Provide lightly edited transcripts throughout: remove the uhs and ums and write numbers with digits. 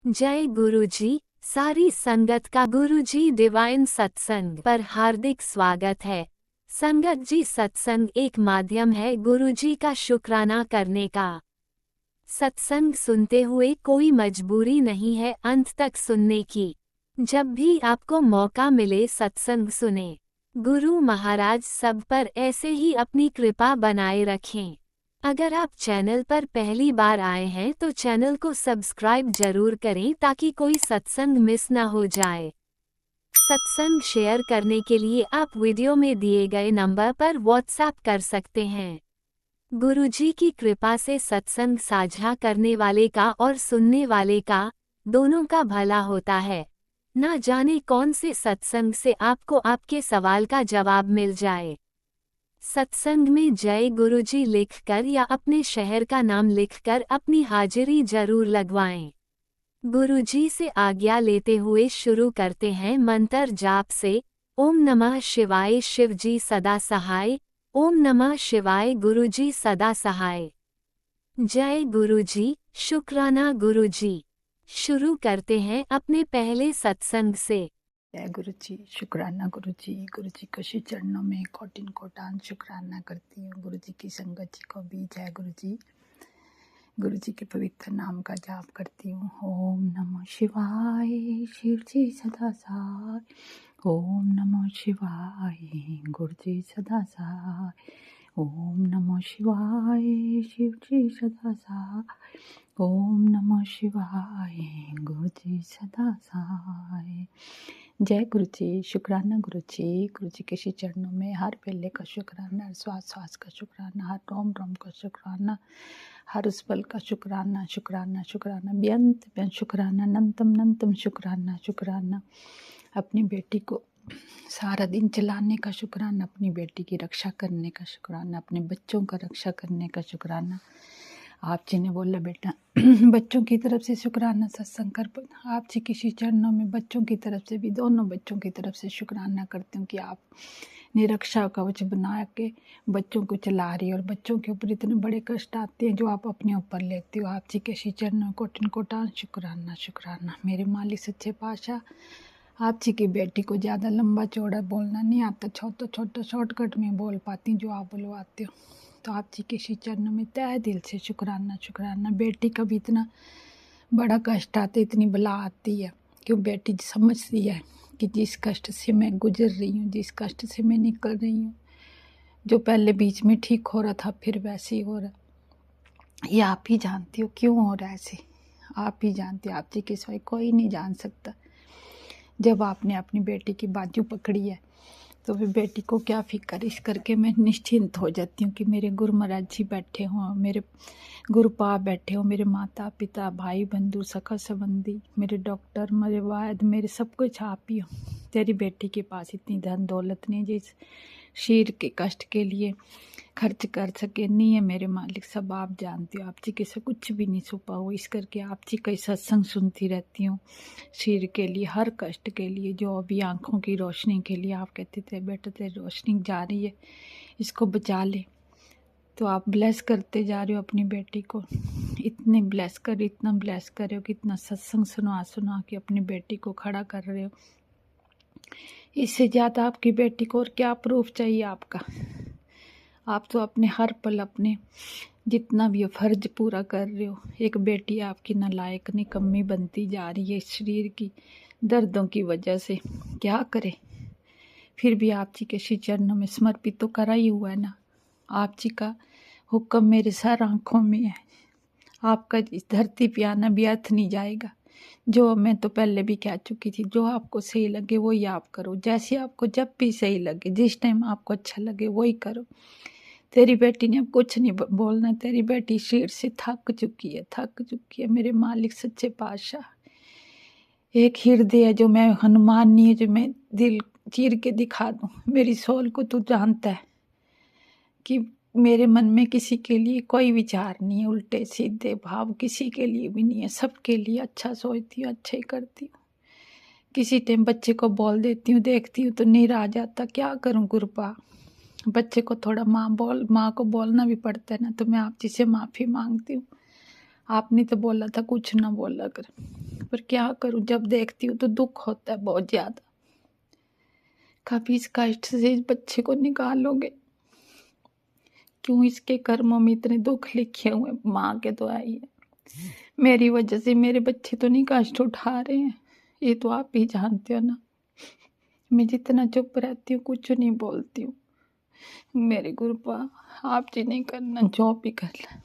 जय गुरुजी। सारी संगत का गुरुजी डिवाइन सत्संग पर हार्दिक स्वागत है। संगत जी, सत्संग एक माध्यम है गुरुजी का शुक्राना करने का। सत्संग सुनते हुए कोई मजबूरी नहीं है अंत तक सुनने की। जब भी आपको मौका मिले सत्संग सुने। गुरु महाराज सब पर ऐसे ही अपनी कृपा बनाए रखें। अगर आप चैनल पर पहली बार आए हैं तो चैनल को सब्सक्राइब जरूर करें ताकि कोई सत्संग मिस ना हो जाए। सत्संग शेयर करने के लिए आप वीडियो में दिए गए नंबर पर व्हाट्सएप कर सकते हैं। गुरुजी की कृपा से सत्संग साझा करने वाले का और सुनने वाले का, दोनों का भला होता है। ना जाने कौन से सत्संग से आपको आपके सवाल का जवाब मिल जाए। सत्संग में जय गुरुजी लिखकर या अपने शहर का नाम लिखकर अपनी हाजिरी जरूर लगवाएं। गुरुजी से आज्ञा लेते हुए शुरू करते हैं मंत्र जाप से। ओम नमः शिवाय शिवजी सदा सहाय। ओम नमः शिवाय गुरुजी सदा सहाय। जय गुरुजी, शुक्राना गुरुजी। शुरू करते हैं अपने पहले सत्संग से। जय गुरु जी, शुक्राना गुरु जी को श्री चरणों में कोटिन कोटान शुक्राना करती हूँ। गुरु जी की संगत जी को भी जय गुरु जी के पवित्र नाम का जाप करती हूँ। ओम नमः शिवाय शिव जी सदा सहाय। ओम नमः शिवाय गुरु जी सदा सहाय। ओम नमः शिवाय शिव जी सदा सहाय। ओम नमः शिवाय गुरु जी सदा सहाय। जय गुरु जी, शुक्राना गुरु जी के श्री चरणों में हर पहले का शुक्राना, हर श्वास श्वास का शुक्राना, हर रोम रोम का शुक्राना, हर उस पल का शुक्राना शुक्राना शुक्राना, बेअंत बेअंत शुक्राना, नंतम नंतम शुक्राना शुक्राना। अपनी बेटी को सारा दिन चलाने का शुक्राना, अपनी बेटी की रक्षा करने का शुक्राना, अपने बच्चों का रक्षा करने का शुक्राना। आप जी ने बोला बेटा बच्चों की तरफ से शुक्राना सत्संग कर। आप जी किसी चरणों में बच्चों की तरफ से भी, दोनों बच्चों की तरफ से शुक्राना करती हूँ कि आप ने रक्षा कवच बना के बच्चों को चला रही है। और बच्चों के ऊपर इतने बड़े कष्ट आते हैं जो आप अपने ऊपर लेती हो। आप जी के श्री चरणों कोटिन कोटान शुक्राना शुक्राना। मेरे मालिक सच्चे पातशाह, आप जी की बेटी को ज़्यादा लंबा चौड़ा बोलना नहीं आता, छोटा छोटा शॉर्टकट में बोल पाती जो आप बुलवाते हो। तो आप जी के श्री चरणों में तहे दिल से शुक्राना शुक्राना। बेटी का भी इतना बड़ा कष्ट आते, इतनी बला आती है, क्यों बेटी समझती है कि जिस कष्ट से मैं गुजर रही हूँ, जिस कष्ट से मैं निकल रही हूँ, जो पहले बीच में ठीक हो रहा था फिर वैसे ही हो रहा। ये आप ही जानती हो क्यों हो रहा है ऐसे, आप ही जानते हो। आप जी के सिवाय कोई नहीं जान सकता। जब आपने अपनी बेटी की बाजू पकड़ी है तो फिर बेटी को क्या फिक्र, इस करके मैं निश्चिंत हो जाती हूँ कि मेरे गुरु महाराज जी बैठे हों, मेरे गुरुपा बैठे हों, मेरे माता पिता भाई बंधु सखा संबंधी, मेरे डॉक्टर, मेरे वैद्य, मेरे सब कुछ आप ही हो। तेरी बेटी के पास इतनी धन दौलत नहीं जिस शरीर के कष्ट के लिए खर्च कर सके, नहीं है मेरे मालिक, सब आप जानते हो। आप जी के से कुछ भी नहीं छुपा हो। इस करके आप जी का सत्संग सुनती रहती हूँ शरीर के लिए, हर कष्ट के लिए, जो अभी आँखों की रोशनी के लिए आप कहते थे बेटा तेरी रोशनी जा रही है, इसको बचा ले। तो आप ब्लेस करते जा रहे हो अपनी बेटी को, इतने ब्लेस कर, इतना ब्लेस कर रहे हो कि इतना सत्संग सुना सुना के अपनी बेटी को खड़ा कर रहे हो। इससे ज़्यादा आपकी बेटी को और क्या प्रूफ चाहिए आपका। आप तो अपने हर पल अपने जितना भी फर्ज पूरा कर रहे हो। एक बेटी आपकी नालायक निकम्मी बनती जा रही है इस शरीर की दर्दों की वजह से, क्या करे। फिर भी आप जी के श्री चरणों में समर्पित तो करा ही हुआ है ना। आप जी का हुक्म मेरे सर आँखों में है। आपका इस धरती पे आना व्यर्थ नहीं जाएगा। जो मैं तो पहले भी कह चुकी थी, जो आपको सही लगे वही आप करो, जैसे आपको जब भी सही लगे, जिस टाइम आपको अच्छा लगे वही करो। तेरी बेटी ने अब कुछ नहीं बोलना, तेरी बेटी शरीर से थक चुकी है मेरे मालिक सच्चे पातशाह। एक हृदय है जो मैं हनुमान नहीं है जो मैं दिल चीर के दिखा दूँ। मेरी सोल को तू जानता है कि मेरे मन में किसी के लिए कोई विचार नहीं है, उल्टे सीधे भाव किसी के लिए भी नहीं है। सबके लिए अच्छा सोचती हूँ, अच्छा ही करती हूँ। किसी टाइम बच्चे को बोल देती हूँ, देखती हूँ तो नीर आ जाता, क्या करूँ गुरुपा। बच्चे को थोड़ा माँ को बोलना भी पड़ता है ना। तो मैं आप जी से माफ़ी मांगती हूँ। आपने तो बोला था कुछ ना बोला कर, पर क्या करूं, जब देखती हूँ तो दुख होता है बहुत ज्यादा। कभी इस कष्ट से इस बच्चे को निकालोगे? क्यों इसके कर्मों में इतने दुख लिखे हुए? माँ के तो आई है, मेरी वजह से मेरे बच्चे तो नहीं कष्ट उठा रहे हैं, ये तो आप ही जानते हो ना। मैं जितना चुप रहती हूँ, कुछ नहीं बोलती हूँ। मेरे गुरुपा, आप जी नहीं करना, जो भी कर ले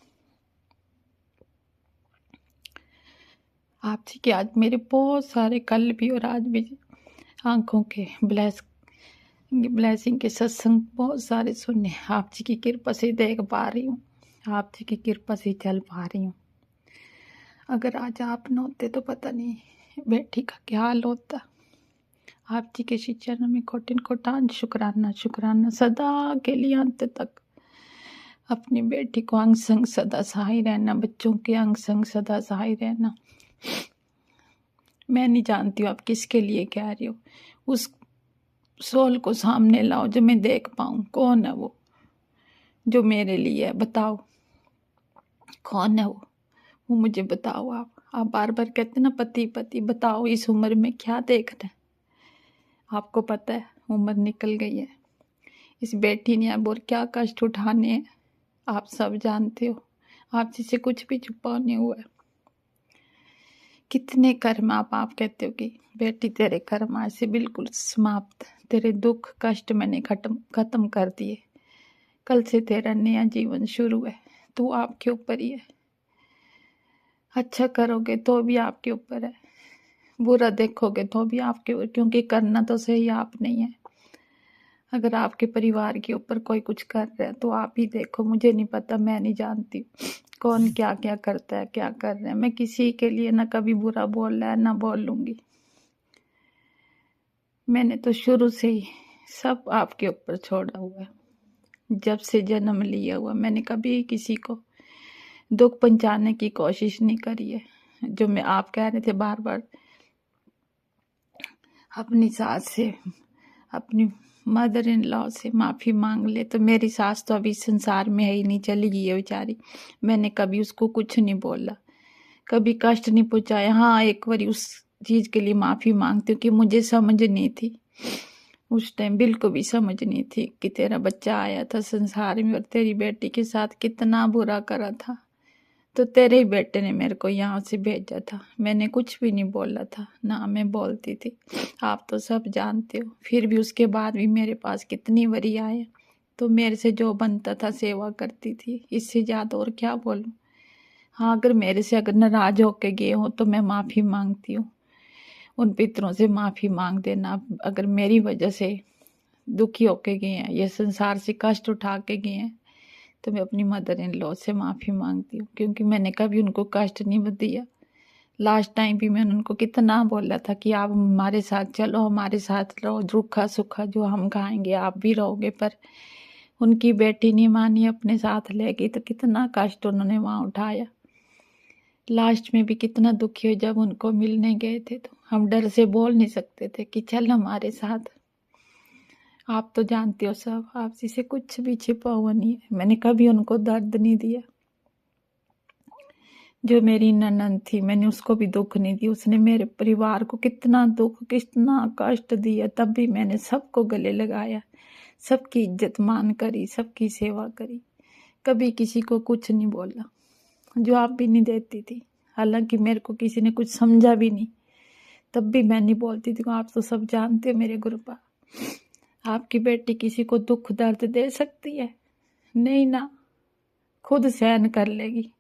आप जी के। आज मेरे बहुत सारे, कल भी और आज भी, आंखों के ब्लेसिंग के सत्संग बहुत सारे सुनने, आप जी की कृपा से देख पा रही हूँ, आप जी की कृपा से चल पा रही हूँ। अगर आज आप न होते तो पता नहीं बेटी का क्या हाल होता। आप जी के श्री चरणों में कोटिन कोटान शुक्राना शुक्राना, सदा के लिए अंत तक अपनी बेटी को अंग संग सदा सहाय रहना, बच्चों के अंग संग सदा सहाय रहना। मैं नहीं जानती हूँ आप किसके लिए कह रही हो, उस सोल को सामने लाओ जो मैं देख पाऊँ। कौन है वो जो मेरे लिए है? बताओ कौन है वो मुझे बताओ। आप बार बार कहते ना पति पति, बताओ इस उम्र में क्या देखना है? आपको पता है उम्र निकल गई है, इस बेटी ने अब और क्या कष्ट उठाने हैं, आप सब जानते हो। आप जिसे कुछ भी छुपा नहीं हुआ है। कितने कर्म आप कहते हो कि बेटी तेरे कर्म आज से बिल्कुल समाप्त, तेरे दुख कष्ट मैंने खत्म कर दिए, कल से तेरा नया जीवन शुरू है। तो आपके ऊपर ही है, अच्छा करोगे तो भी आपके ऊपर है, बुरा देखोगे तो भी आपके ऊपर, क्योंकि करना तो सही आप नहीं है। अगर आपके परिवार के ऊपर कोई कुछ कर रहा है तो आप ही देखो, मुझे नहीं पता, मैं नहीं जानती कौन क्या क्या करता है, क्या कर रहे हैं। मैं किसी के लिए ना कभी बुरा बोल रहा है ना बोलूंगी। मैंने तो शुरू से ही सब आपके ऊपर छोड़ा हुआ है, जब से जन्म लिया हुआ मैंने कभी किसी को दुख पहुंचाने की कोशिश नहीं करी है। जो मैं आप कह रहे थे बार बार अपनी सास से, अपनी मदर इन लॉ से माफ़ी मांग ले, तो मेरी सास तो अभी संसार में है ही नहीं, चली गई है बेचारी। मैंने कभी उसको कुछ नहीं बोला, कभी कष्ट नहीं पहुंचाया। हाँ, एक बार उस चीज़ के लिए माफ़ी मांगती हूँ कि मुझे समझ नहीं थी, उस टाइम बिल्कुल भी समझ नहीं थी कि तेरा बच्चा आया था संसार में और तेरी बेटी के साथ कितना बुरा करा था। तो तेरे ही बेटे ने मेरे को यहाँ से भेजा था, मैंने कुछ भी नहीं बोला था, ना मैं बोलती थी। आप तो सब जानते हो। फिर भी उसके बाद भी मेरे पास कितनी बारी आए, तो मेरे से जो बनता था सेवा करती थी, इससे ज़्यादा और क्या बोलूँ। हाँ, अगर मेरे से अगर नाराज होके गए हो तो मैं माफ़ी मांगती हूँ, उन पितरों से माफ़ी मांग देना। अगर मेरी वजह से दुखी होके गए हैं, ये संसार से कष्ट उठा के गए हैं, तो मैं अपनी मदर इन लॉ से माफ़ी मांगती हूँ, क्योंकि मैंने कभी उनको कष्ट नहीं दिया। लास्ट टाइम भी मैंने उनको कितना बोला था कि आप हमारे साथ चलो, हमारे साथ रहो, रूखा सूखा जो हम खाएंगे आप भी रहोगे, पर उनकी बेटी नहीं मानी, अपने साथ ले गई। तो कितना कष्ट उन्होंने वहाँ उठाया। लास्ट में भी कितना दुखी हुई जब उनको मिलने गए थे, तो हम डर से बोल नहीं सकते थे कि चल हमारे साथ। आप तो जानते हो सब, आपसे से कुछ भी छिपा हुआ नहीं है। मैंने कभी उनको दर्द नहीं दिया। जो मेरी ननद थी, मैंने उसको भी दुख नहीं दिया। उसने मेरे परिवार को कितना दुख, कितना कष्ट दिया, तब भी मैंने सबको गले लगाया, सबकी इज्जत मान करी, सबकी सेवा करी, कभी किसी को कुछ नहीं बोला। जवाब भी नहीं देती थी, हालांकि मेरे को किसी ने कुछ समझा भी नहीं, तब भी मैं नहीं बोलती थी। आप तो सब जानते हो मेरे गुरुपा, आपकी बेटी किसी को दुख दर्द दे सकती है? नहीं ना, खुद सहन कर लेगी।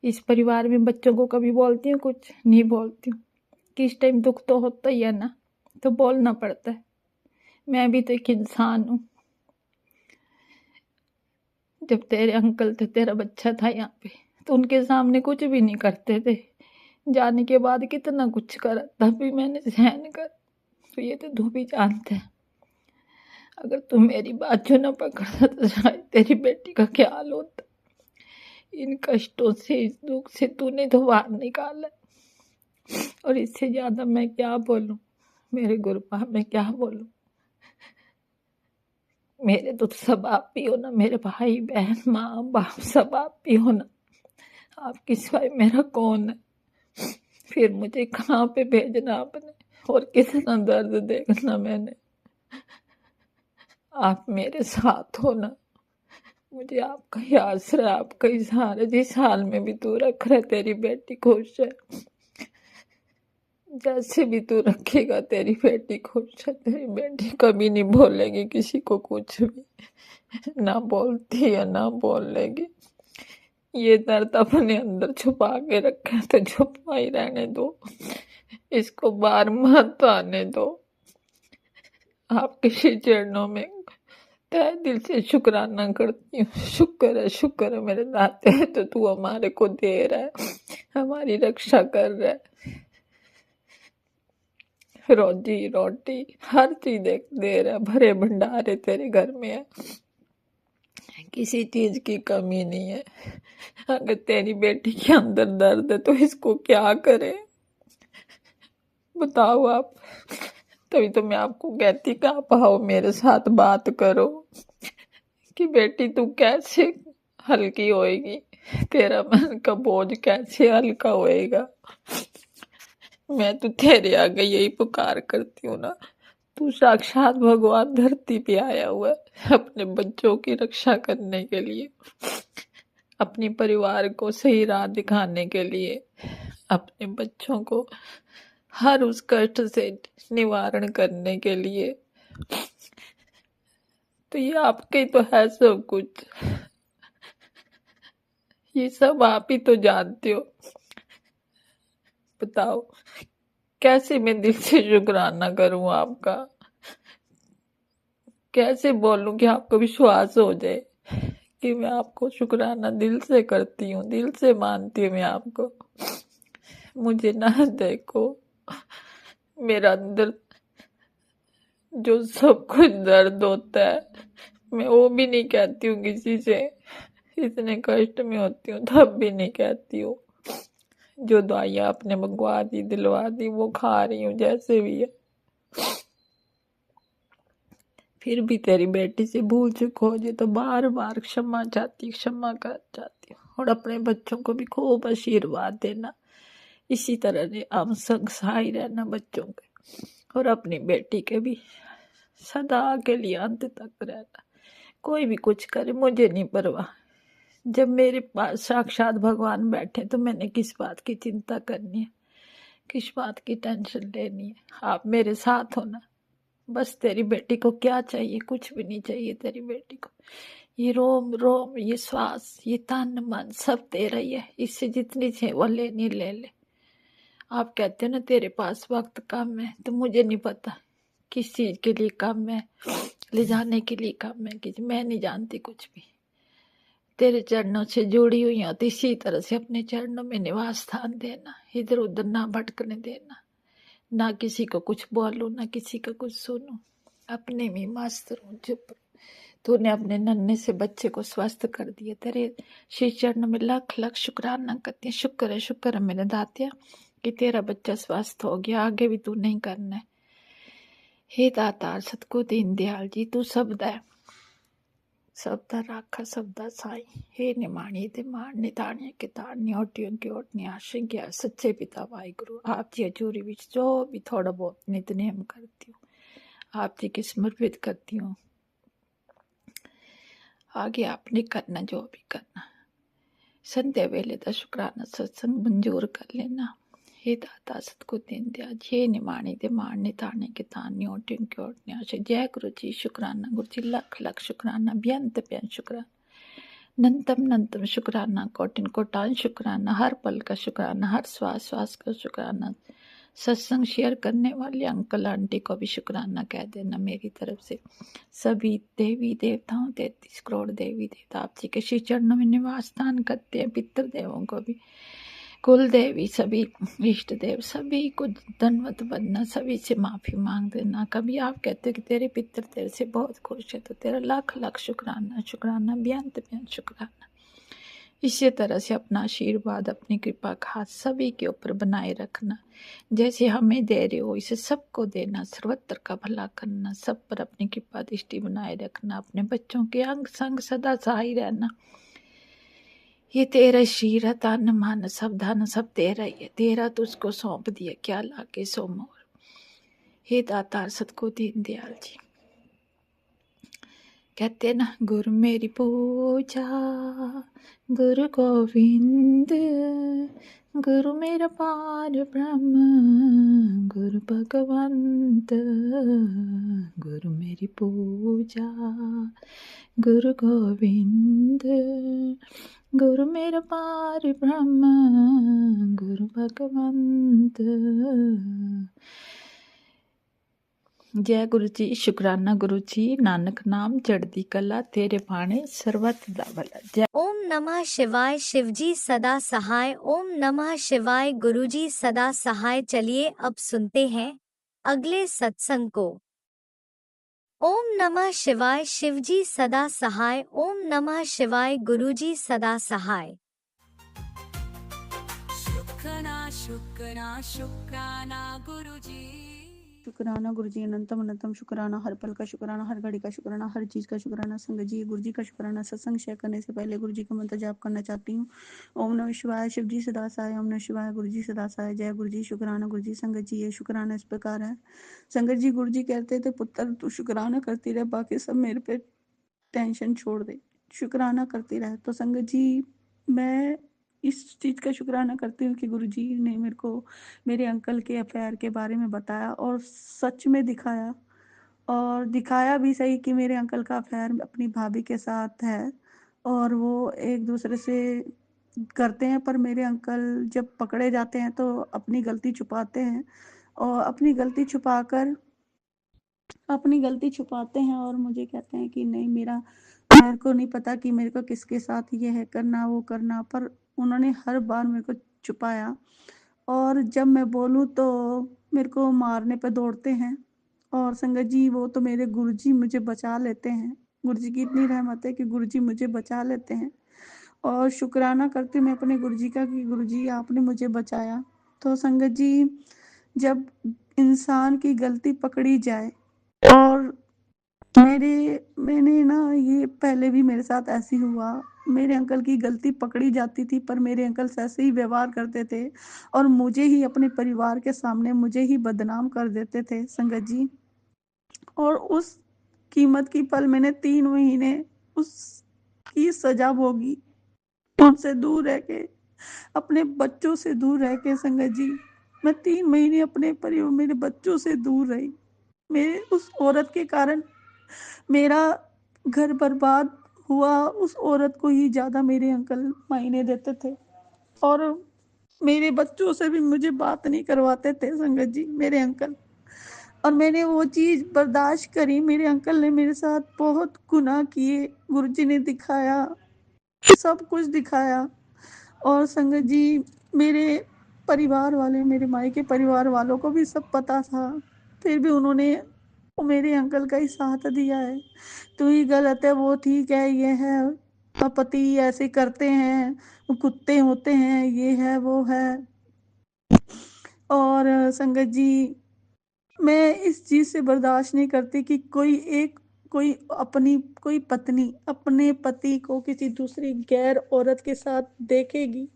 इस परिवार में बच्चों को कभी बोलती हूँ? कुछ नहीं बोलती हूँ। किस टाइम दुख तो होता ही है ना, तो बोलना पड़ता है। मैं भी तो एक इंसान हूँ। जब तेरे अंकल थे, तेरा बच्चा था यहाँ पे, तो उनके सामने कुछ भी नहीं करते थे, जाने के बाद कितना कुछ करा, तब भी मैंने सहन कर। तो ये तो तू भी जानता है, अगर तू मेरी बात जो ना पकड़ता तो शायद तेरी बेटी का क्या हाल होता। इन कष्टों से, इस दुख से तूने तो बाहर निकाला, और इससे ज्यादा मैं क्या बोलूं मेरे गुरुपा, मैं क्या बोलूं। मेरे तो सब आप ही हो ना, मेरे भाई बहन माँ बाप सब आप ही हो ना। आपके सिवाय मेरा कौन है? फिर मुझे कहाँ पे भेजना आपने, और कितना दर्द देखना मैंने। आप मेरे साथ हो ना, मुझे आपका ही आसरा, आपका ही सहारा। जिस हाल में भी तू रख रहा, तेरी बेटी खुश है। जैसे भी तू रखेगा तेरी बेटी खुश है। तेरी बेटी कभी नहीं बोलेगी किसी को कुछ भी, ना बोलती है ना बोलेगी। ये दर्द अपने अंदर छुपा के रखा है तो छुपा ही रहने दो, इसको बाहर मत आने दो। आपके श्री चरणों में तहे दिल से शुक्राना करती हूँ। शुक्र है मेरे दाते, तो तू हमारे को दे रहा है, हमारी रक्षा कर रहा है। रोजी रोटी हर चीज दे रहा है, भरे भंडारे तेरे घर में है, किसी चीज की कमी नहीं है। अगर तेरी बेटी के अंदर दर्द है तो इसको क्या करे, बताओ आप। तभी तो मैं आपको कहती कि आप आओ मेरे साथ बात करो कि बेटी तू कैसे हल्की होएगी, तेरा मन का बोझ कैसे हल्का होएगा। मैं तो तेरे आगे यही पुकार करती हूँ ना, तू साक्षात भगवान धरती पे आया हुआ है अपने बच्चों की रक्षा करने के लिए, अपने परिवार को सही राह दिखाने के लिए, अपने बच्चों को हर उस कष्ट से निवारण करने के लिए। तो ये आपके तो है सब कुछ, ये सब आप ही तो जानते हो। बताओ कैसे मैं दिल से शुक्राना करूं आपका, कैसे बोलूं कि आपको विश्वास हो जाए कि मैं आपको शुक्राना दिल से करती हूँ, दिल से मानती हूँ मैं आपको। मुझे ना देखो, मेरा अंदर जो सब कुछ दर्द होता है मैं वो भी नहीं कहती हूँ किसी से, इतने कष्ट में होती हूँ तब भी नहीं कहती हूँ। जो दवाइयाँ आपने मंगवा दी दिलवा दी वो खा रही हूँ जैसे भी है। फिर भी तेरी बेटी से भूल चूक हो जाए तो बार बार क्षमा कर जाती हूँ। और अपने बच्चों को भी खूब आशीर्वाद देना, इसी तरह ने हम संग सहाय रहना बच्चों के, और अपनी बेटी के भी सदा के लिए अंत तक रहना। कोई भी कुछ करे मुझे नहीं परवाह, जब मेरे पास साक्षात भगवान बैठे तो मैंने किस बात की चिंता करनी है, किस बात की टेंशन लेनी है। आप मेरे साथ हो ना, बस तेरी बेटी को क्या चाहिए, कुछ भी नहीं चाहिए तेरी बेटी को। ये रोम रोम, ये श्वास, ये तन मन सब तेरा ही है, इससे जितनी चाहिए वो लेनी ले ले। आप कहते हो ना तेरे पास वक्त कम है, तो मुझे नहीं पता किस चीज के लिए कम है, ले जाने के लिए कम है कि मैं नहीं जानती कुछ भी। तेरे चरणों से जुड़ी हुई हो तो इसी तरह से अपने चरणों में निवास स्थान देना, इधर उधर ना भटकने देना, ना किसी को कुछ बोलूं ना किसी का कुछ सुनूं, अपने में मस्त रहूं, चुप रहूं। तूने अपने नन्हे से बच्चे को स्वस्थ कर दिया, तेरे श्री चरणों में लख लख शुक्राना करती है। शुक्र है मेरे दातिया कि तेरा बच्चा स्वस्थ हो गया, आगे भी तू नहीं करना है। हे दातार सतगुरु दीन दयाल जी, तू सबदा है, सबदा राखा सबदा साई। हे निमाणी ते मान निताणिया के ताणिया ओटियों की ओटनी आशंका। सच्चे पिता वाहिगुरु, आप जी हजूरी विच जो भी थोड़ा बहुत नितनेम करती हूँ आप जी की समर्पित करती हूँ। आगे आपने करना जो भी करना, संध्या वेले का शुक्राना सत्संग मंजूर कर लेना। हे दाता सतगुरु दीन दयाल जी, निमाणी दे मारने ताने के ताने ओटियों की ओटनी आशा। जय गुरु जी, शुक्राना गुरु जी, लख लख शुक्राना, बेअंत बेअंत शुक्राना, नंतम नंतम शुक्राना, कोटिन कोटान शुक्राना, हर पल का शुक्राना, हर श्वास श्वास का शुक्राना। सत्संग शेयर करने वाले अंकल आंटी को भी शुक्राना कह देना मेरी तरफ से। सभी देवी देवताओं 33 करोड़ देवी देवता आप जी के श्री चरणों में निवास स्थान करते हैं। पितृ देवों को भी, कुल देवी, सभी इष्ट देव, सभी को धन्यवाद बनना, सभी से माफी मांग देना। कभी आप कहते कि तेरे पितृ तेरे से बहुत खुश है तो तेरा लाख लाख शुक्राना, शुक्राना बेअंत बेअंत शुक्राना। इसी तरह से अपना आशीर्वाद, अपनी कृपा का सभी के ऊपर बनाए रखना, जैसे हमें दे रहे हो इसे सबको देना, सर्वत्र का भला करना, सब पर अपनी कृपा दृष्टि बनाए रखना, अपने बच्चों के अंग संग सदा सहाय रहना। ये तेरा शीरा तन मन सब धन सब तेरा ही है, तेरा तुझको सौंप दिया क्या लागे सो मोर। हे दातार सतगुरु दीन दयाल जी, कहते ना गुरु मेरी पूजा, गुरु गोविंद, गुरु मेरा पार ब्रह्म, गुरु भगवंत, गुरु मेरी पूजा, गुरु गोविंद, गुरु मेरा पार ब्रह्म, गुरु भगवंत। जय गुरु जी, शुकराना गुरु जी, नानक नाम चढ़ती कला, तेरे पाने सर्वत दा भला। जय ओम नमः शिवाय। शिवजी सदा सहाय। ओम नमः शिवाय। गुरुजी सदा सहाय। चलिए अब सुनते हैं अगले सत्संग को। ओम नमः शिवाय। शिवजी सदा सहाय। ओम नमः शिवाय। गुरुजी सदा सहाय। शुक्राना गुरुजी, अनंतम अनंतम शुक्राना, हर पल का शुक्राना, हर घड़ी का शुक्राना, हर चीज का शुक्राना। संगत जी, गुरु जी का शुक्राना। सत्संग शेयर करने से पहले गुरु जी का मंत्र जाप करना चाहती हूँ। ओम नमः शिवाय। शिव जी सदा सहाय। ओम नमः शिवाय। गुरु जी सदा सहाय। जय गुरु जी, शुक्राना गुरु जी। संगत जी, ये शुक्राना इस प्रकार है। संगत जी, गुरु जी कहते थे, पुत्र तू शुक्राना करती रहे, बाकी सब मेरे पे टेंशन छोड़ दे, शुक्राना करती रहे। तो संगत जी, मैं इस चीज़ का शुक्राना करती हूँ कि गुरुजी ने मेरे को मेरे अंकल के अफेयर के बारे में बताया और सच में दिखाया, और दिखाया भी सही कि मेरे अंकल का अफेयर अपनी भाभी के साथ है और वो एक दूसरे से करते हैं। पर मेरे अंकल जब पकड़े जाते हैं तो अपनी गलती छुपाते हैं, और अपनी गलती छुपाते हैं और मुझे कहते हैं कि नहीं, मेरे को नहीं पता कि मेरे को किसके साथ ये है करना वो करना, पर उन्होंने हर बार मेरे को छुपाया। और जब मैं बोलूँ तो मेरे को मारने पे दौड़ते हैं। और संगत जी, वो तो मेरे गुरुजी मुझे बचा लेते हैं। गुरुजी की इतनी रहमत है कि गुरुजी मुझे बचा लेते हैं, और शुक्राना करती हूँ मैं अपने गुरुजी का कि गुरुजी आपने मुझे बचाया। तो संगत जी, जब इंसान की गलती पकड़ी जाए, और मैंने ना, ये पहले भी मेरे साथ ऐसे ही हुआ। मेरे अंकल की गलती पकड़ी जाती थी, पर मेरे अंकल ऐसे ही व्यवहार करते थे और मुझे ही अपने परिवार के सामने मुझे ही बदनाम कर देते थे संगत जी। और उस कीमत की पल मैंने 3 महीने उसकी सजा भोगी, उनसे दूर रह के, अपने बच्चों से दूर रह के। संगत जी, मैं 3 महीने अपने परिवार, मेरे बच्चों से दूर रही। मेरे उस औरत के कारण मेरा घर बर्बाद हुआ। उस औरत को ही ज़्यादा मेरे अंकल मायने देते थे, और मेरे बच्चों से भी मुझे बात नहीं करवाते थे संगत जी, मेरे अंकल। और मैंने वो चीज़ बर्दाश्त करी। मेरे अंकल ने मेरे साथ बहुत गुनाह किए, गुरुजी ने दिखाया, सब कुछ दिखाया। और संगत जी, मेरे परिवार वाले, मेरे मायके परिवार वालों को भी सब पता था, फिर भी उन्होंने मेरे अंकल का ही साथ दिया है। तू ही गलत है, वो ठीक है, ये है, अब पति ऐसे करते हैं, वो कुत्ते होते हैं, ये है वो है। और संगत जी, मैं इस चीज़ से बर्दाश्त नहीं करती कि कोई पत्नी अपने पति को किसी दूसरी गैर औरत के साथ देखेगी,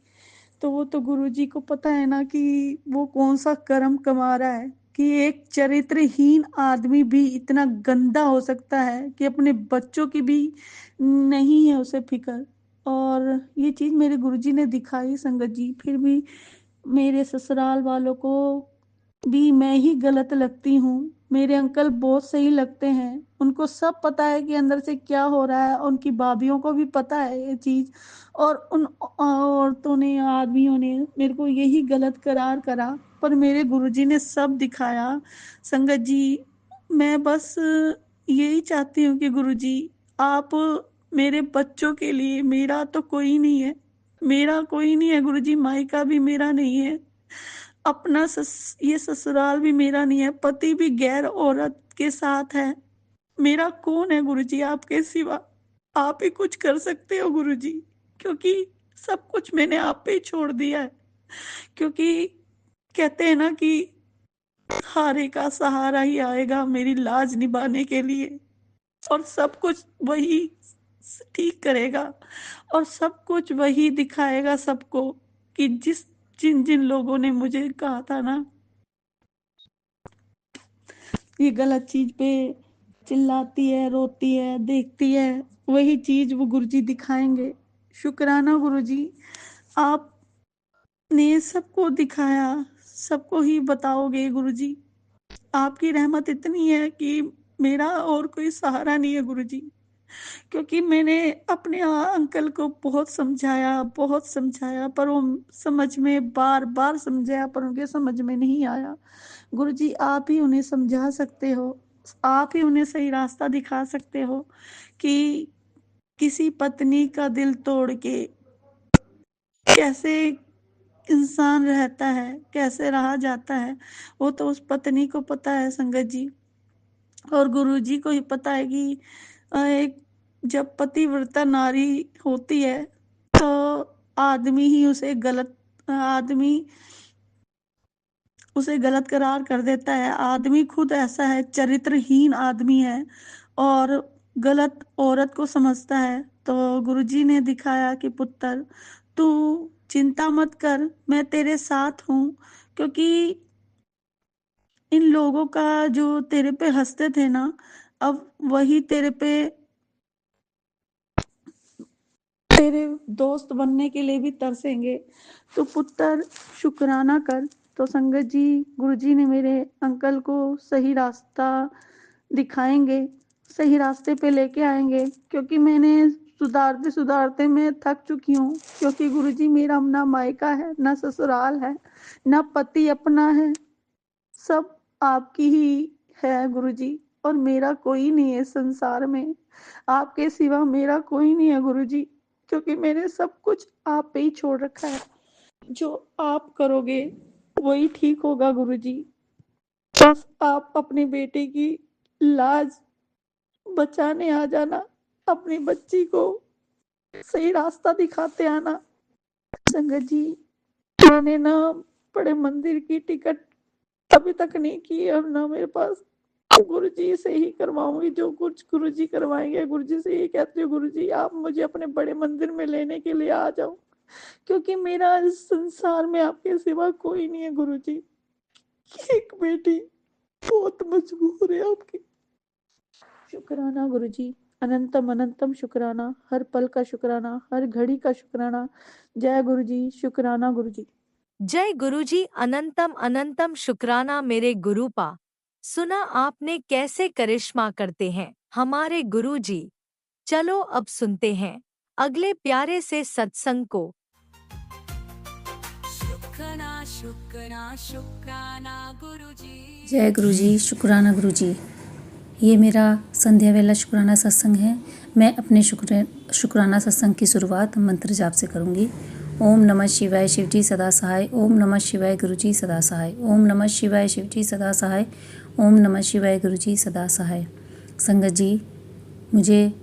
तो वो तो गुरुजी को पता है ना कि वो कौन सा कर्म कमा रहा है, कि एक चरित्रहीन आदमी भी इतना गंदा हो सकता है कि अपने बच्चों की भी नहीं है उसे फिक्र। और ये चीज़ मेरे गुरुजी ने दिखाई संगत जी। फिर भी मेरे ससुराल वालों को भी मैं ही गलत लगती हूँ, मेरे अंकल बहुत सही लगते हैं। उनको सब पता है कि अंदर से क्या हो रहा है, उनकी भाभीयों को भी पता है ये चीज़। और उन औरतों ने, आदमियों ने मेरे को यही गलत करार करा, पर मेरे गुरुजी ने सब दिखाया संगत जी। मैं बस यही चाहती हूँ कि गुरुजी, आप मेरे बच्चों के लिए, मेरा तो कोई नहीं है, मेरा कोई नहीं है गुरुजी, मायका भी मेरा नहीं है, अपना ये ससुराल भी मेरा नहीं है, पति भी गैर औरत के साथ है, मेरा कौन है गुरुजी आपके सिवा। आप ही कुछ कर सकते हो गुरुजी, क्योंकि सब कुछ मैंने आप पे ही छोड़ दिया है। क्योंकि कहते हैं ना कि हारे का सहारा ही आएगा मेरी लाज निभाने के लिए, और सब कुछ वही ठीक करेगा और सब कुछ वही दिखाएगा सबको कि जिन जिन लोगों ने मुझे कहा था ना ये गलत चीज पे चिल्लाती है, रोती है, देखती है, वही चीज वो गुरुजी दिखाएंगे। शुक्राना गुरुजी, आपने सबको दिखाया, सबको ही बताओगे गुरुजी। आपकी रहमत इतनी है कि मेरा और कोई सहारा नहीं है गुरुजी, क्योंकि मैंने अपने अंकल को बहुत समझाया पर वो समझ में बार-बार समझाया पर उनके समझ में नहीं आया। गुरुजी आप ही उन्हें समझा सकते हो, आप ही उन्हें सही रास्ता दिखा सकते हो कि किसी पत्नी का दिल तोड़ के कैसे इंसान रहता है, कैसे रहा जाता है, वो तो उस पत्नी को पता है संगत जी। और गुरुजी को ही पता है कि एक जब पतिव्रता नारी होती है तो आदमी ही आदमी उसे गलत करार कर देता है। आदमी खुद ऐसा है, चरित्रहीन आदमी है और गलत औरत को समझता है। तो गुरुजी ने दिखाया कि पुत्र तू चिंता मत कर, मैं तेरे साथ हूँ, क्योंकि इन लोगों का जो तेरे पे हँसते थे ना, अब वही तेरे दोस्त बनने के लिए भी तरसेंगे। तो पुत्र शुक्राना कर। तो संगत जी गुरुजी ने मेरे अंकल को सही रास्ता दिखाएंगे, सही रास्ते पे लेके आएंगे, क्योंकि मैंने सुधारते सुधारते मैं थक चुकी हूँ। क्योंकि गुरुजी मेरा ना मायका है, ना ससुराल है, ना पति अपना है, सब आपकी ही है गुरुजी। और मेरा कोई नहीं है संसार में, आपके सिवा मेरा कोई नहीं है गुरुजी, क्योंकि मैंने सब कुछ आप पे ही छोड़ रखा है। जो आप करोगे वही ठीक होगा गुरुजी। बस आप अपनी बेटी की लाज बचाने आ जाना, अपनी बच्ची को सही रास्ता दिखाते आना। संगत जी मैंने ना बड़े मंदिर की टिकट अभी तक नहीं की और ना मेरे पास, गुरुजी से ही करवाऊंगी जो कुछ गुरुजी करवाएंगे। गुरुजी से ये कहती हूँ गुरुजी आप मुझे अपने बड़े मंदिर में लेने के लिए आ जाओ, क्योंकि मेरा इस संसार में आपके सिवा कोई नहीं है गुरुजी। एक बेटी बहुत मजबूर है आपकी। शुक्राना गुरुजी, अनंतम अनंतम शुक्राना, हर पल का शुक्राना, हर घड़ी का शुक्राना। जय गुरुजी, शुक्राना गुरुजी। जय गुरुजी, अनंतम अनंतम शुक्राना मेरे गुरुपा। सुना आपने कैसे करिश्मा करते हैं हमारे गुरुजी। चलो अब सुनते हैं अगले प्यारे से सत्संग को। शुक्राना शुक्राना शुक्राना गुरुजी। जय गुरुजी, शुक्राना गुरुजी। ये मेरा संध्या वेला शुक्राना सत्संग है। मैं अपने शुक्राना सत्संग की शुरुआत मंत्र जाप से करूँगी। ओम नमः शिवाय शिवजी सदा सहाय, ओम नमः शिवाय गुरुजी सदा सहाय, ओम नमः शिवाय शिवजी सदा सहाय, ओम नमः शिवाय गुरुजी सदा सहाय। संगत जी, मुझे